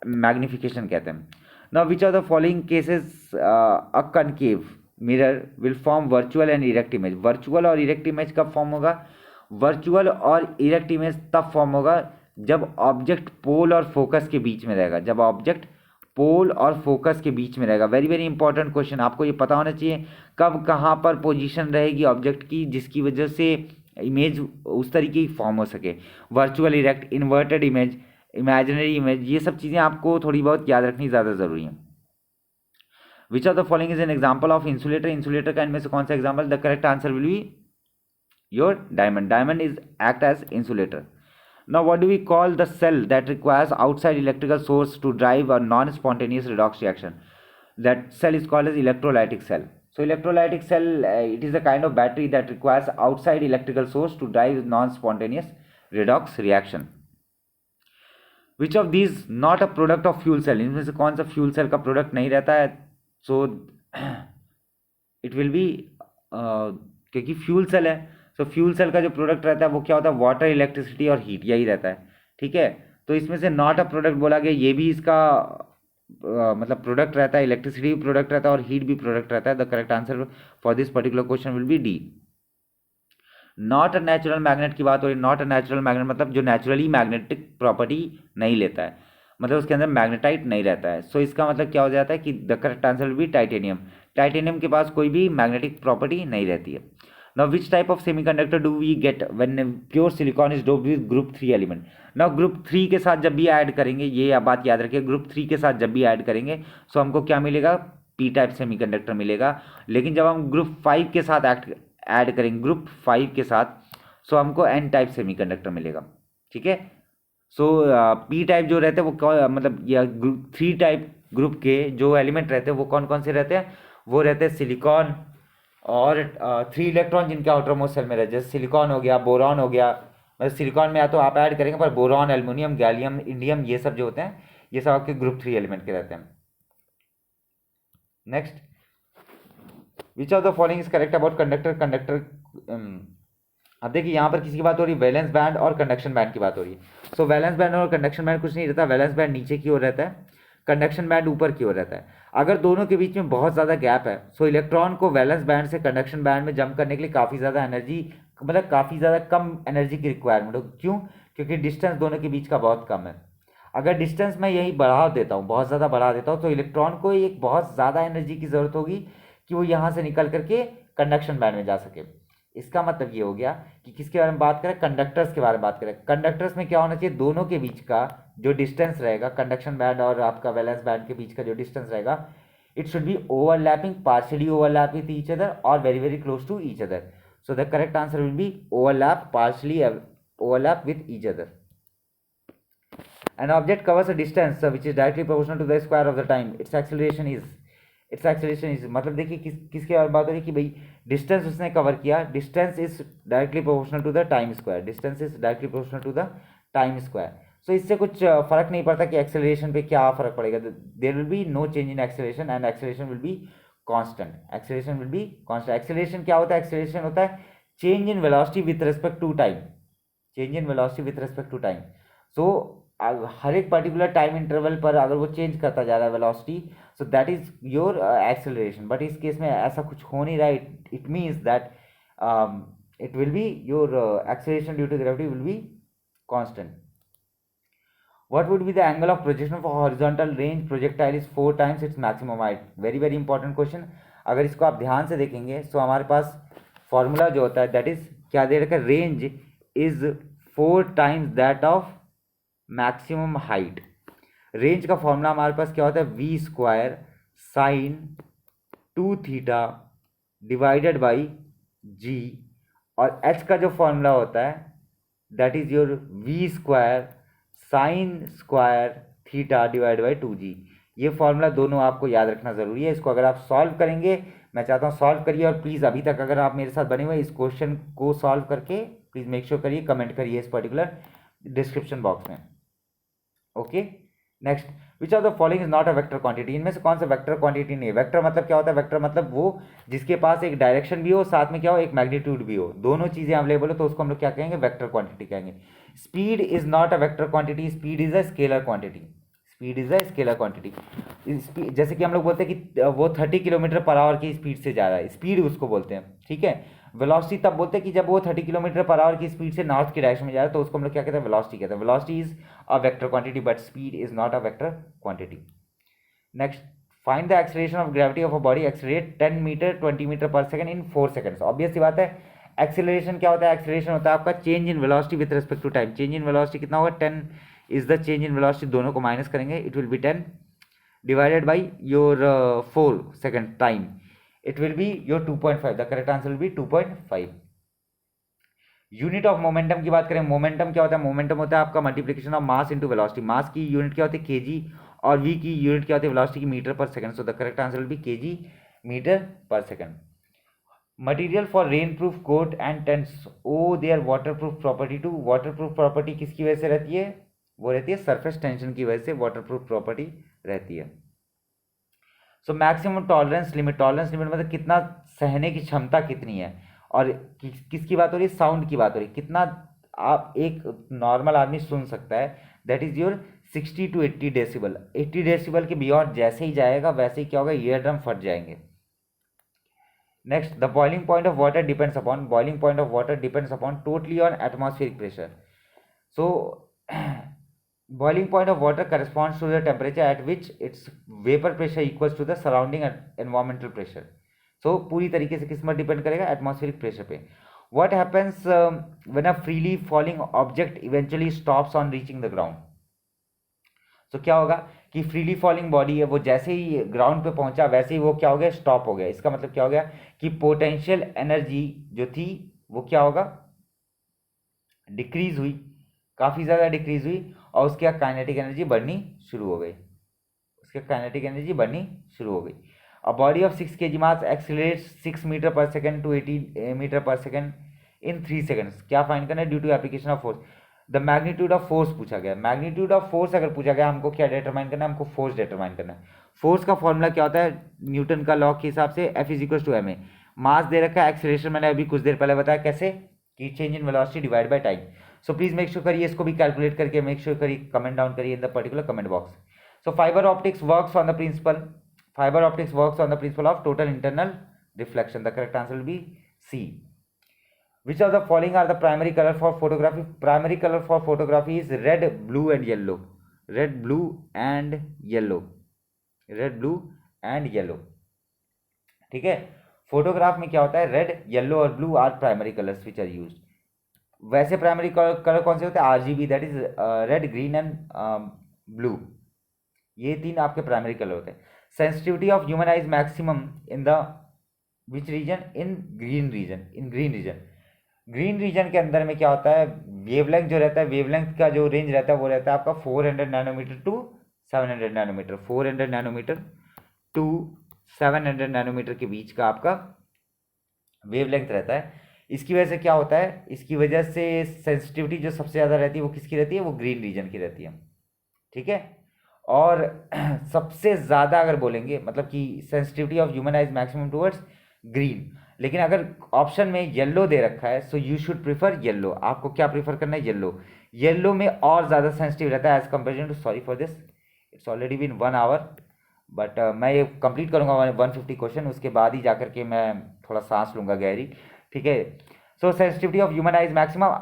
मैग्निफिकेशन कहते हैं। Now which are the following cases a concave mirror will form virtual and erect image. Virtual और इरेक्ट इमेज कब फॉर्म होगा, वर्चुअल और इरेक्ट इमेज तब फॉर्म होगा जब ऑब्जेक्ट पोल और फोकस के बीच में रहेगा, जब ऑब्जेक्ट पोल और फोकस के बीच में रहेगा। वेरी वेरी इंपॉर्टेंट क्वेश्चन, आपको ये पता होना चाहिए कब कहाँ पर पोजीशन रहेगी ऑब्जेक्ट की जिसकी वजह से इमेज उस तरीके की फॉर्म हो सके। Virtual, erect, inverted image, imaginary image, ये सब चीज़ें आपको थोड़ी बहुत याद रखनी ज़्यादा ज़रूरी है। Which of the following is an example of insulator. Insulator का इनमें से कौन सा example, the correct answer will be your diamond. Diamond is act as insulator. Now what do we call the cell that requires outside electrical source to drive a non-spontaneous redox reaction? That cell is called as electrolytic cell. So electrolytic cell, it is a kind of battery that requires outside electrical source to drive non-spontaneous redox reaction. Which of these not a product of fuel cell? इनमें से कौन सा fuel cell का product नहीं रहता है? So it will be क्योंकि fuel cell है, तो फ्यूल सेल का जो प्रोडक्ट रहता है वो क्या होता है, वाटर, इलेक्ट्रिसिटी और हीट, यही रहता है। ठीक है, तो इसमें से नॉट अ प्रोडक्ट बोला गया, ये भी इसका मतलब प्रोडक्ट रहता है, इलेक्ट्रिसिटी भी प्रोडक्ट रहता है और हीट भी प्रोडक्ट रहता है। The correct answer for this particular question will be D. Not a natural magnet की बात हो रही है। नॉट अ नेचुरल मैग्नेट मतलब जो नेचुरली मैग्नेटिक प्रॉपर्टी नहीं लेता है, मतलब उसके अंदर मैग्नेटाइट नहीं रहता है। सो इसका मतलब क्या हो जाता है कि the correct answer will B titanium. Titanium के पास कोई भी मैग्नेटिक प्रॉपर्टी नहीं रहती है। Now which type of semiconductor do we get when pure silicon is doped with group 3 element? Now group 3 के साथ जब भी ऐड करेंगे, ये बात याद रखिए, ग्रुप 3 के साथ जब भी ऐड करेंगे सो हमको क्या मिलेगा, पी टाइप सेमीकंडक्टर मिलेगा। लेकिन जब हम ग्रुप 5 के साथ ऐड करेंगे, ग्रुप 5 के साथ, सो हमको एन टाइप सेमीकंडक्टर मिलेगा। ठीक है, सो पी टाइप जो रहते हैं वो मतलब या थ्री टाइप ग्रुप के जो एलिमेंट रहते हैं वो कौन कौन से रहते हैं, वो रहते हैं सिलिकॉन और 3 इलेक्ट्रॉन जिनके आउटर मोस्ट शेल में रहते हैं, जैसे सिलिकॉन हो गया, बोरॉन हो गया। मतलब सिलिकॉन में या तो आप ऐड करेंगे, पर बोरॉन, एल्युमिनियम, गैलियम, इंडियम, ये सब जो होते हैं ये सब आपके ग्रुप 3 एलिमेंट के रहते हैं। Next, which of the following is correct about conductor. अब देखिए यहाँ पर किसी की बात हो रही है, वैलेंस बैंड और कंडक्शन बैंड की बात हो रही है। सो वैलेंस बैंड और कंडक्शन बैंड कुछ नहीं रहता, वैलेंस बैंड नीचे की ओर रहता है, कंडक्शन बैंड ऊपर की ओर रहता है। अगर दोनों के बीच में बहुत ज़्यादा गैप है, सो इलेक्ट्रॉन को वैलेंस बैंड से कंडक्शन बैंड में जंप करने के लिए काफ़ी ज़्यादा एनर्जी, मतलब काफ़ी ज़्यादा कम एनर्जी की रिक्वायरमेंट हो। क्यों? क्योंकि डिस्टेंस दोनों के बीच का बहुत कम है। अगर डिस्टेंस मैं यही बढ़ा देता हूँ, बहुत ज़्यादा बढ़ा देता हूँ, तो इलेक्ट्रॉन को एक बहुत ज़्यादा एनर्जी की ज़रूरत होगी कि वो यहाँ से निकल करके कंडक्शन बैंड में जा सके। इसका मतलब ये हो गया कि किसके बारे में बात करें, कंडक्टर्स के बारे में बात करें। कंडक्टर्स में क्या होना चाहिए, दोनों के बीच का जो डिस्टेंस रहेगा, कंडक्शन बैंड और आपका वैलेंस बैंड के बीच का जो डिस्टेंस रहेगा, it should be overlapping, partially overlap with each other और very very close to each other. So the correct answer will be overlap, partially overlap with each other. An object covers a distance which is directly proportional to the square of the time. Its acceleration is मतलब देखिए किसके बारे में बात हो रही है कि भाई डिस्टेंस उसने कवर किया, distance is directly proportional to the time square, distance is directly proportional to the time square. So इससे कुछ फर्क नहीं पड़ता कि एक्सेलरेशन पे क्या फर्क पड़ेगा। There will be no change in acceleration and acceleration will be constant. Acceleration will be constant. Acceleration क्या होता है, एक्सेलरेशन होता है change in velocity with respect to time, change in velocity with respect to time. So हर एक particular time interval पर अगर वो चेंज करता जा रहा है velocity, so that is your acceleration. But इस केस में ऐसा कुछ हो नहीं रहा है। It means that it will be your acceleration due to gravity will be constant. What would be the angle of projection for horizontal range projectile is 4 times its maximum height? Very very important question. अगर इसको आप ध्यान से देखेंगे तो हमारे पास formula जो होता है दैट इज क्या दे रखा है, range is 4 times that of maximum height. Range का फॉर्मूला हमारे पास क्या होता है, V square sine 2 theta divided by G, और एच का जो फॉर्मूला होता है that is your V square sine square theta divide by 2g। ये फॉर्मूला दोनों आपको याद रखना ज़रूरी है। इसको अगर आप सॉल्व करेंगे, मैं चाहता हूँ सॉल्व करिए, और प्लीज़ अभी तक अगर आप मेरे साथ बने हुए इस क्वेश्चन को सॉल्व करके प्लीज़ मेक श्योर करिए, कमेंट करिए इस पर्टिकुलर डिस्क्रिप्शन बॉक्स में। Okay, next, which of the following is not a vector quantity. इनमें से कौन सा वेक्टर क्वांटिटी नहीं है। वेक्टर मतलब क्या होता है, वेक्टर मतलब वो जिसके पास एक डायरेक्शन भी हो, साथ में क्या हो, एक मैग्नीट्यूड भी हो, दोनों चीजें अवेलेबल हो, तो उसको हम लोग क्या कहेंगे, वेक्टर क्वांटिटी कहेंगे। Speed is not a vector quantity, speed is a scalar quantity, speed is a scalar quantity. जैसे कि हम लोग बोलते हैं कि वो 30 किलोमीटर पर आवर की स्पीड से जा रहा है, स्पीड उसको बोलते हैं, ठीक है। वेलोसिटी तब बोलते हैं कि जब वो 30 किलोमीटर पर आवर की स्पीड से नॉर्थ की डायरेक्शन में जा रहा है, तो उसको हम लोग क्या कहते हैं, वेलोसिटी कहते हैं। Velocity is a vector quantity but speed is not a vector quantity. Next, find the acceleration of gravity of a body accelerate 10 metre 20 metre per second in 4 seconds. Obvious सी बात है, एक्सेलरेशन क्या होता है, acceleration होता है आपका change in velocity with respect to time. Change in velocity कितना होगा, 10 is the change in velocity, दोनों को माइनस करेंगे, it will be 10 divided by your 4 second time, it will be your 2.5। the correct answer will be 2.5। Unit of momentum की बात करें, momentum क्या होता है, मोमेंटम होता है आपका multiplication of mass into velocity. Mass की यूनिट क्या होती है, केजी, और वी की यूनिट क्या होती है, वेलोसिटी की metre per second. So the correct answer will be kg metre per second. Material for rain proof coat and tents owe their water proof property to. Water proof property किसकी वजह से रहती है, वो रहती है सरफेस टेंशन की वजह से वाटर प्रूफ प्रॉपर्टी रहती है। So maximum tolerance limit, tolerance limit मतलब कितना सहने की क्षमता कितनी है, और किसकी बात हो रही है, साउंड की बात हो रही है, कितना आप एक नॉर्मल आदमी सुन सकता है, that is your 60 to 80 decibel. 80 decibel के बियॉन्ड जैसे ही जाएगा वैसे ही क्या होगा, ईयर ड्रम फट जाएंगे। Next, the boiling point of water depends upon, boiling point of water depends upon totally on atmospheric pressure. So boiling point of water corresponds to the temperature at which its vapor pressure equals to the surrounding environmental pressure। so पूरी तरीके से किस पर depend करेगा, atmospheric pressure पे। what happens when a freely falling object eventually stops on reaching the ground। so क्या होगा कि फ्रीली फॉलिंग बॉडी है, वो जैसे ही ग्राउंड पे पहुंचा वैसे ही वो क्या हो गया, स्टॉप हो गया। इसका मतलब क्या हो गया कि पोटेंशियल एनर्जी जो थी वो क्या होगा, डिक्रीज हुई। काफ़ी ज़्यादा डिक्रीज हुई और उसकी काइनेटिक एनर्जी बढ़नी शुरू हो गई, उसकी काइनेटिक एनर्जी बढ़नी शुरू हो गई। A body of 6 kg mass accelerates 6 metre per second to 80 metre per second in 3 seconds. क्या फाइंड करना है? Due to application of force. The magnitude of force पूछा गया। मैग्नीट्यूड ऑफ फोर्स अगर पूछा गया, हमको क्या डिटरमाइन करना है? हमको फोर्स डिटरमाइन करना है। फोर्स का फॉर्मूला क्या होता है न्यूटन का लॉ के हिसाब से? F is equal to ma। Mass दे रखा है, एक्सेलरेशन मैंने अभी कुछ देर पहले बताया कैसे, कि change in velocity divide by time. So please make sure करिए, इसको भी कैलकुलेट करके मेक श्योर करिए, कमेंट डाउन करिए in the particular comment box. So fibre optics works on the principle, fiber optics works on the principle of total internal reflection. The correct answer will be C. Which of the following are the primary color for photography? Primary color for photography is red, blue and yellow. Red, blue and yellow. Red, blue and yellow. ठीक है, photograph में क्या होता है? Red, yellow और blue are primary colours which are used. वैसे primary colour कौन से होते हैं? RGB, that is red, green and blue. ये तीन आपके प्राइमरी कलर होते हैं। Sensitivity of human eyes maximum in the which region? In green region. In green region, green region के अंदर में क्या होता है? वेवलेंथ जो रहता है, वेवलेंथ का जो रेंज रहता है वो रहता है आपका 400 nanometre to 700 nanometre. 400 nanometre to 700 nanometre के बीच का आपका वेवलेंथ रहता है। इसकी वजह से क्या होता है? इसकी वजह से सेंसिटिविटी जो सबसे ज़्यादा रहती है वो किसकी रहती है? वो ग्रीन रीजन की रहती है। ठीक है, और सबसे ज़्यादा अगर बोलेंगे मतलब कि sensitivity of human eyes maximum towards green. लेकिन अगर ऑप्शन में येलो दे रखा है, so you should prefer yellow. आपको क्या प्रीफर करना है? येलो। येलो में और ज़्यादा सेंसिटिव रहता है as comparison to, sorry for this, it's already been 1 hour, but मैं ये कंप्लीट करूँगा 150 क्वेश्चन, उसके बाद ही जाकर के मैं थोड़ा सांस लूँगा गहरी। ठीक है, so sensitivity of human eyes maximum,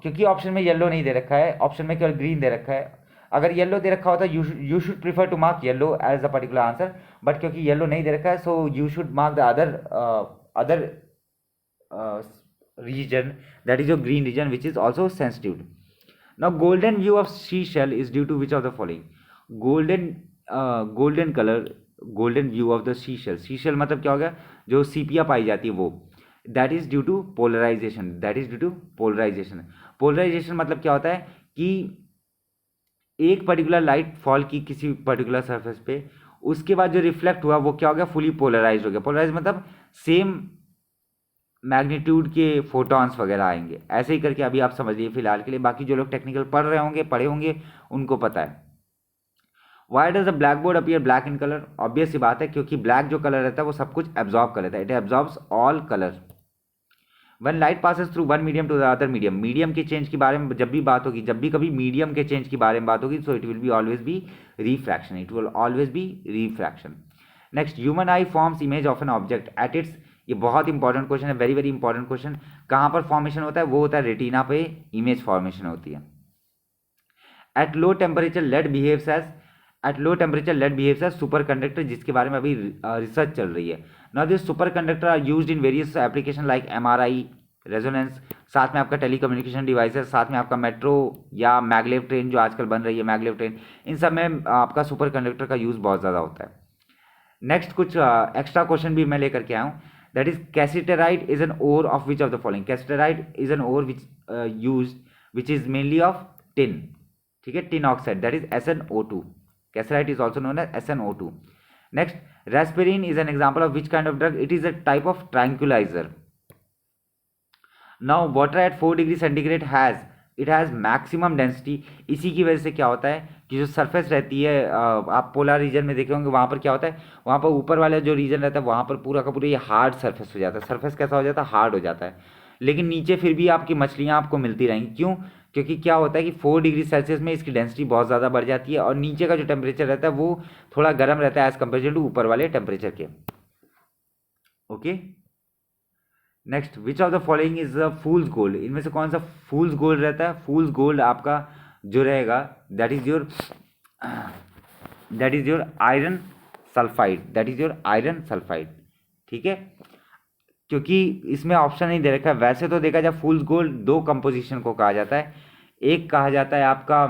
क्योंकि ऑप्शन में येलो नहीं दे रखा है, ऑप्शन में केवल ग्रीन दे रखा है। अगर येलो दे रखा होता you should prefer to mark yellow as a particular answer, but क्योंकि येलो नहीं दे रखा है, so you should mark the other region, that is your green region, which is also sensitive. Now golden view of seashell is due to which of the following? golden color, golden view of the seashell, seashell मतलब क्या हो गया? जो सीपिया पाई जाती है वो, that is due to polarization, that is due to polarization. polarization मतलब क्या होता है कि एक पर्टिकुलर लाइट फॉल की किसी पर्टिकुलर सरफेस पे, उसके बाद जो रिफ्लेक्ट हुआ वो क्या हो गया? फुली पोलराइज हो गया। पोलराइज मतलब सेम मैग्नीट्यूड के फोटॉन्स वगैरह आएंगे। ऐसे ही करके अभी आप समझिए फिलहाल के लिए, बाकी जो लोग टेक्निकल पढ़े होंगे उनको पता है। Why does the black board appear black in colour? Obvious सी बात है, क्योंकि ब्लैक जो कलर रहता है वो सब कुछ एब्जॉर्ब कर लेता है, it absorbs all colour. One light passes through one medium to the other medium, medium के चेंज के बारे में जब भी बात होगी, जब भी कभी मीडियम के चेंज के बारे में बात होगी, सो it will be always be refraction, it will always be refraction. Next, human I forms image of an object at its, ये बहुत इंपॉर्टेंट क्वेश्चन है, वेरी वेरी इंपॉर्टेंट क्वेश्चन। कहाँ पर फॉर्मेशन होता है? वो होता है रेटिना पे इमेज फॉर्मेशन होती है। At low temperature lead behaves as, at low temperature lead behaves as super conductor, जिसके बारे में अभी रिसर्च चल रही है। Now this super conductor are used in various application like MRI, resonance, साथ में आपका टेलीकम्युनिकेशन डिवाइसेस, साथ में आपका मेट्रो या मैगलेव ट्रेन जो आजकल बन रही है, मैगलेव ट्रेन, इन सब में आपका सुपर कंडक्टर का यूज़ बहुत ज़्यादा होता है। नेक्स्ट कुछ एक्स्ट्रा क्वेश्चन भी मैं लेकर के आया हूँ, that is cassiterite is an ore of which of the following? Cassiterite is an ore which used which is mainly of tin, ठीक है, tin oxide, that is SnO2. Cassiterite is also known as SnO2. Next, reserpine is an example of which kind of drug? It is a type of tranquilizer. Now water at 4 degree centigrade it has maximum density. इसी की वजह से क्या होता है कि जो surface रहती है, आप पोलर रीजन में देखे होंगे, वहाँ पर क्या होता है, वहाँ पर ऊपर वाला जो रीजन रहता है वहाँ पर पूरा का पूरा ये हार्ड सरफेस हो जाता है। सरफेस कैसा हो जाता है? हार्ड हो जाता है। लेकिन नीचे फिर भी आपकी मछलियाँ आपको मिलती रहेंगी। क्यों? क्योंकि क्या होता है कि 4 डिग्री सेल्सियस में इसकी डेंसिटी बहुत ज़्यादा बढ़ जाती है और नीचे का जो टेम्परेचर रहता है वो थोड़ा गर्म रहता है एज कम्पेयर टू ऊपर वाले टेम्परेचर के। Okay, next, which of the following is the fools gold? इनमें से कौन सा फूल्स गोल्ड रहता है? फूल्स गोल्ड आपका जो रहेगा that is your iron sulphide, that is your iron sulphide. ठीक है, क्योंकि इसमें ऑप्शन नहीं दे रखा है। वैसे तो देखा जाए फूल्स गोल्ड दो कंपोजिशन को कहा जाता है, एक कहा जाता है आपका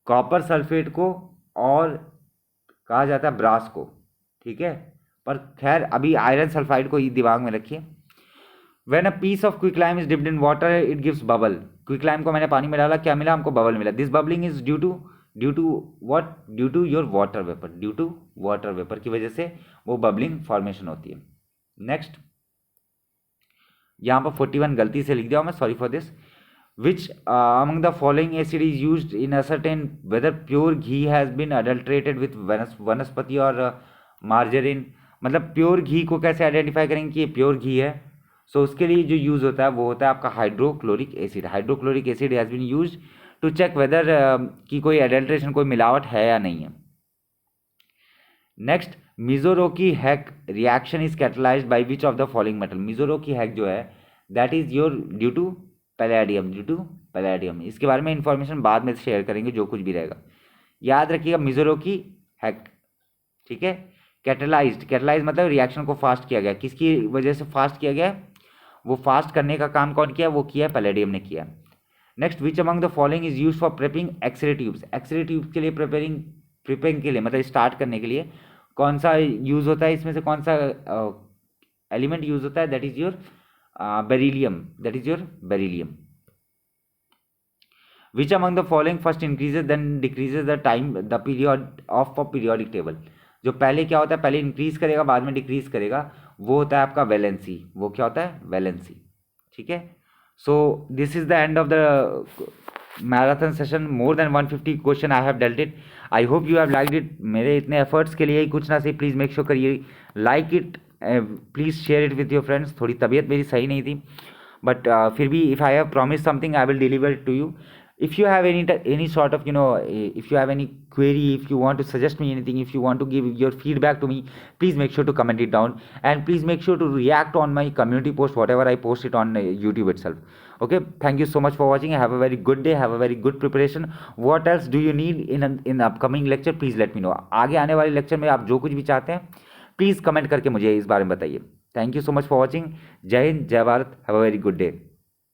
कॉपर सल्फेट को और कहा जाता है ब्रास को। ठीक है, पर खैर अभी आयरन सल्फाइड को ही दिमाग में रखिए। When a piece of quicklime is dipped in water it gives bubble, quicklime को मैंने पानी में डाला, क्या मिला हमको? बबल मिला। This bubbling is due to what? Due to your water vapour, due to water vapour की वजह से वो बबलिंग फॉर्मेशन होती है। नेक्स्ट, यहाँ पर 41 गलती से लिख दिया मैं, sorry for this. Which among the following acid is used in ascertain whether pure ghee has been adulterated with vanaspati और मार्जरीन। मतलब प्योर घी को कैसे आइडेंटिफाई करेंगे कि ये प्योर घी है? सो उसके लिए जो यूज़ होता है वो होता है आपका hydrochloric acid. Hydrochloric acid has been used to check whether की कोई एडल्ट्रेशन, कोई मिलावट है या नहीं है। Next, Mizoroki Heck reaction is catalysed by which of the following metal. Mizoroki Heck जो है that is your due to palladium, due to palladium. इसके बारे में इंफॉर्मेशन बाद में शेयर करेंगे जो कुछ भी रहेगा। याद रखिएगा मिजोरोकी हैक, ठीक है। कैटलाइज मतलब रिएक्शन को फास्ट किया गया, किसकी वजह से फास्ट किया गया? वो फास्ट करने का काम कौन किया? वो किया पैलेडियम ने किया। Next, which among the following is use for prepping X ray tubes. X ray tubes के लिए प्रिपेयरिंग के लिए मतलब स्टार्ट करने के लिए कौन सा यूज होता है? इसमें से कौन सा एलिमेंट यूज होता है? That is your beryllium, that is your beryllium. Which among the following first increases then decreases the time the period of a periodic table. जो पहले क्या होता है? पहले इंक्रीज करेगा बाद में डिक्रीज करेगा, वो होता है आपका वैलेंसी। वो क्या होता है? वैलेंसी, ठीक है। So this is the end of the marathon session. More than 150 question I have dealt it. I hope you have like it. मेरे इतने एफर्ट्स के लिए ही कुछ ना सही, प्लीज़ मेक श्योर करिए like it, please share it with your friends. थोड़ी तबीयत मेरी सही नहीं थी, बट फिर भी if I have promise something I will deliver it to you. If you have any sort of if you have any query, if you want to suggest me anything, if you want to give your feedback to me, please make sure to comment it down, and please make sure to react on my community post whatever I post it on YouTube itself. Okay, thank you so much for watching. Have a very good day, have a very good preparation. What else do you need in upcoming lecture? Please let me know. आगे आने वाले lecture में आप जो कुछ भी चाहते हैं प्लीज़ कमेंट करके मुझे इस बारे में बताइए। Thank you so much for watching. जय हिंद, जय Bharat, have a very good day.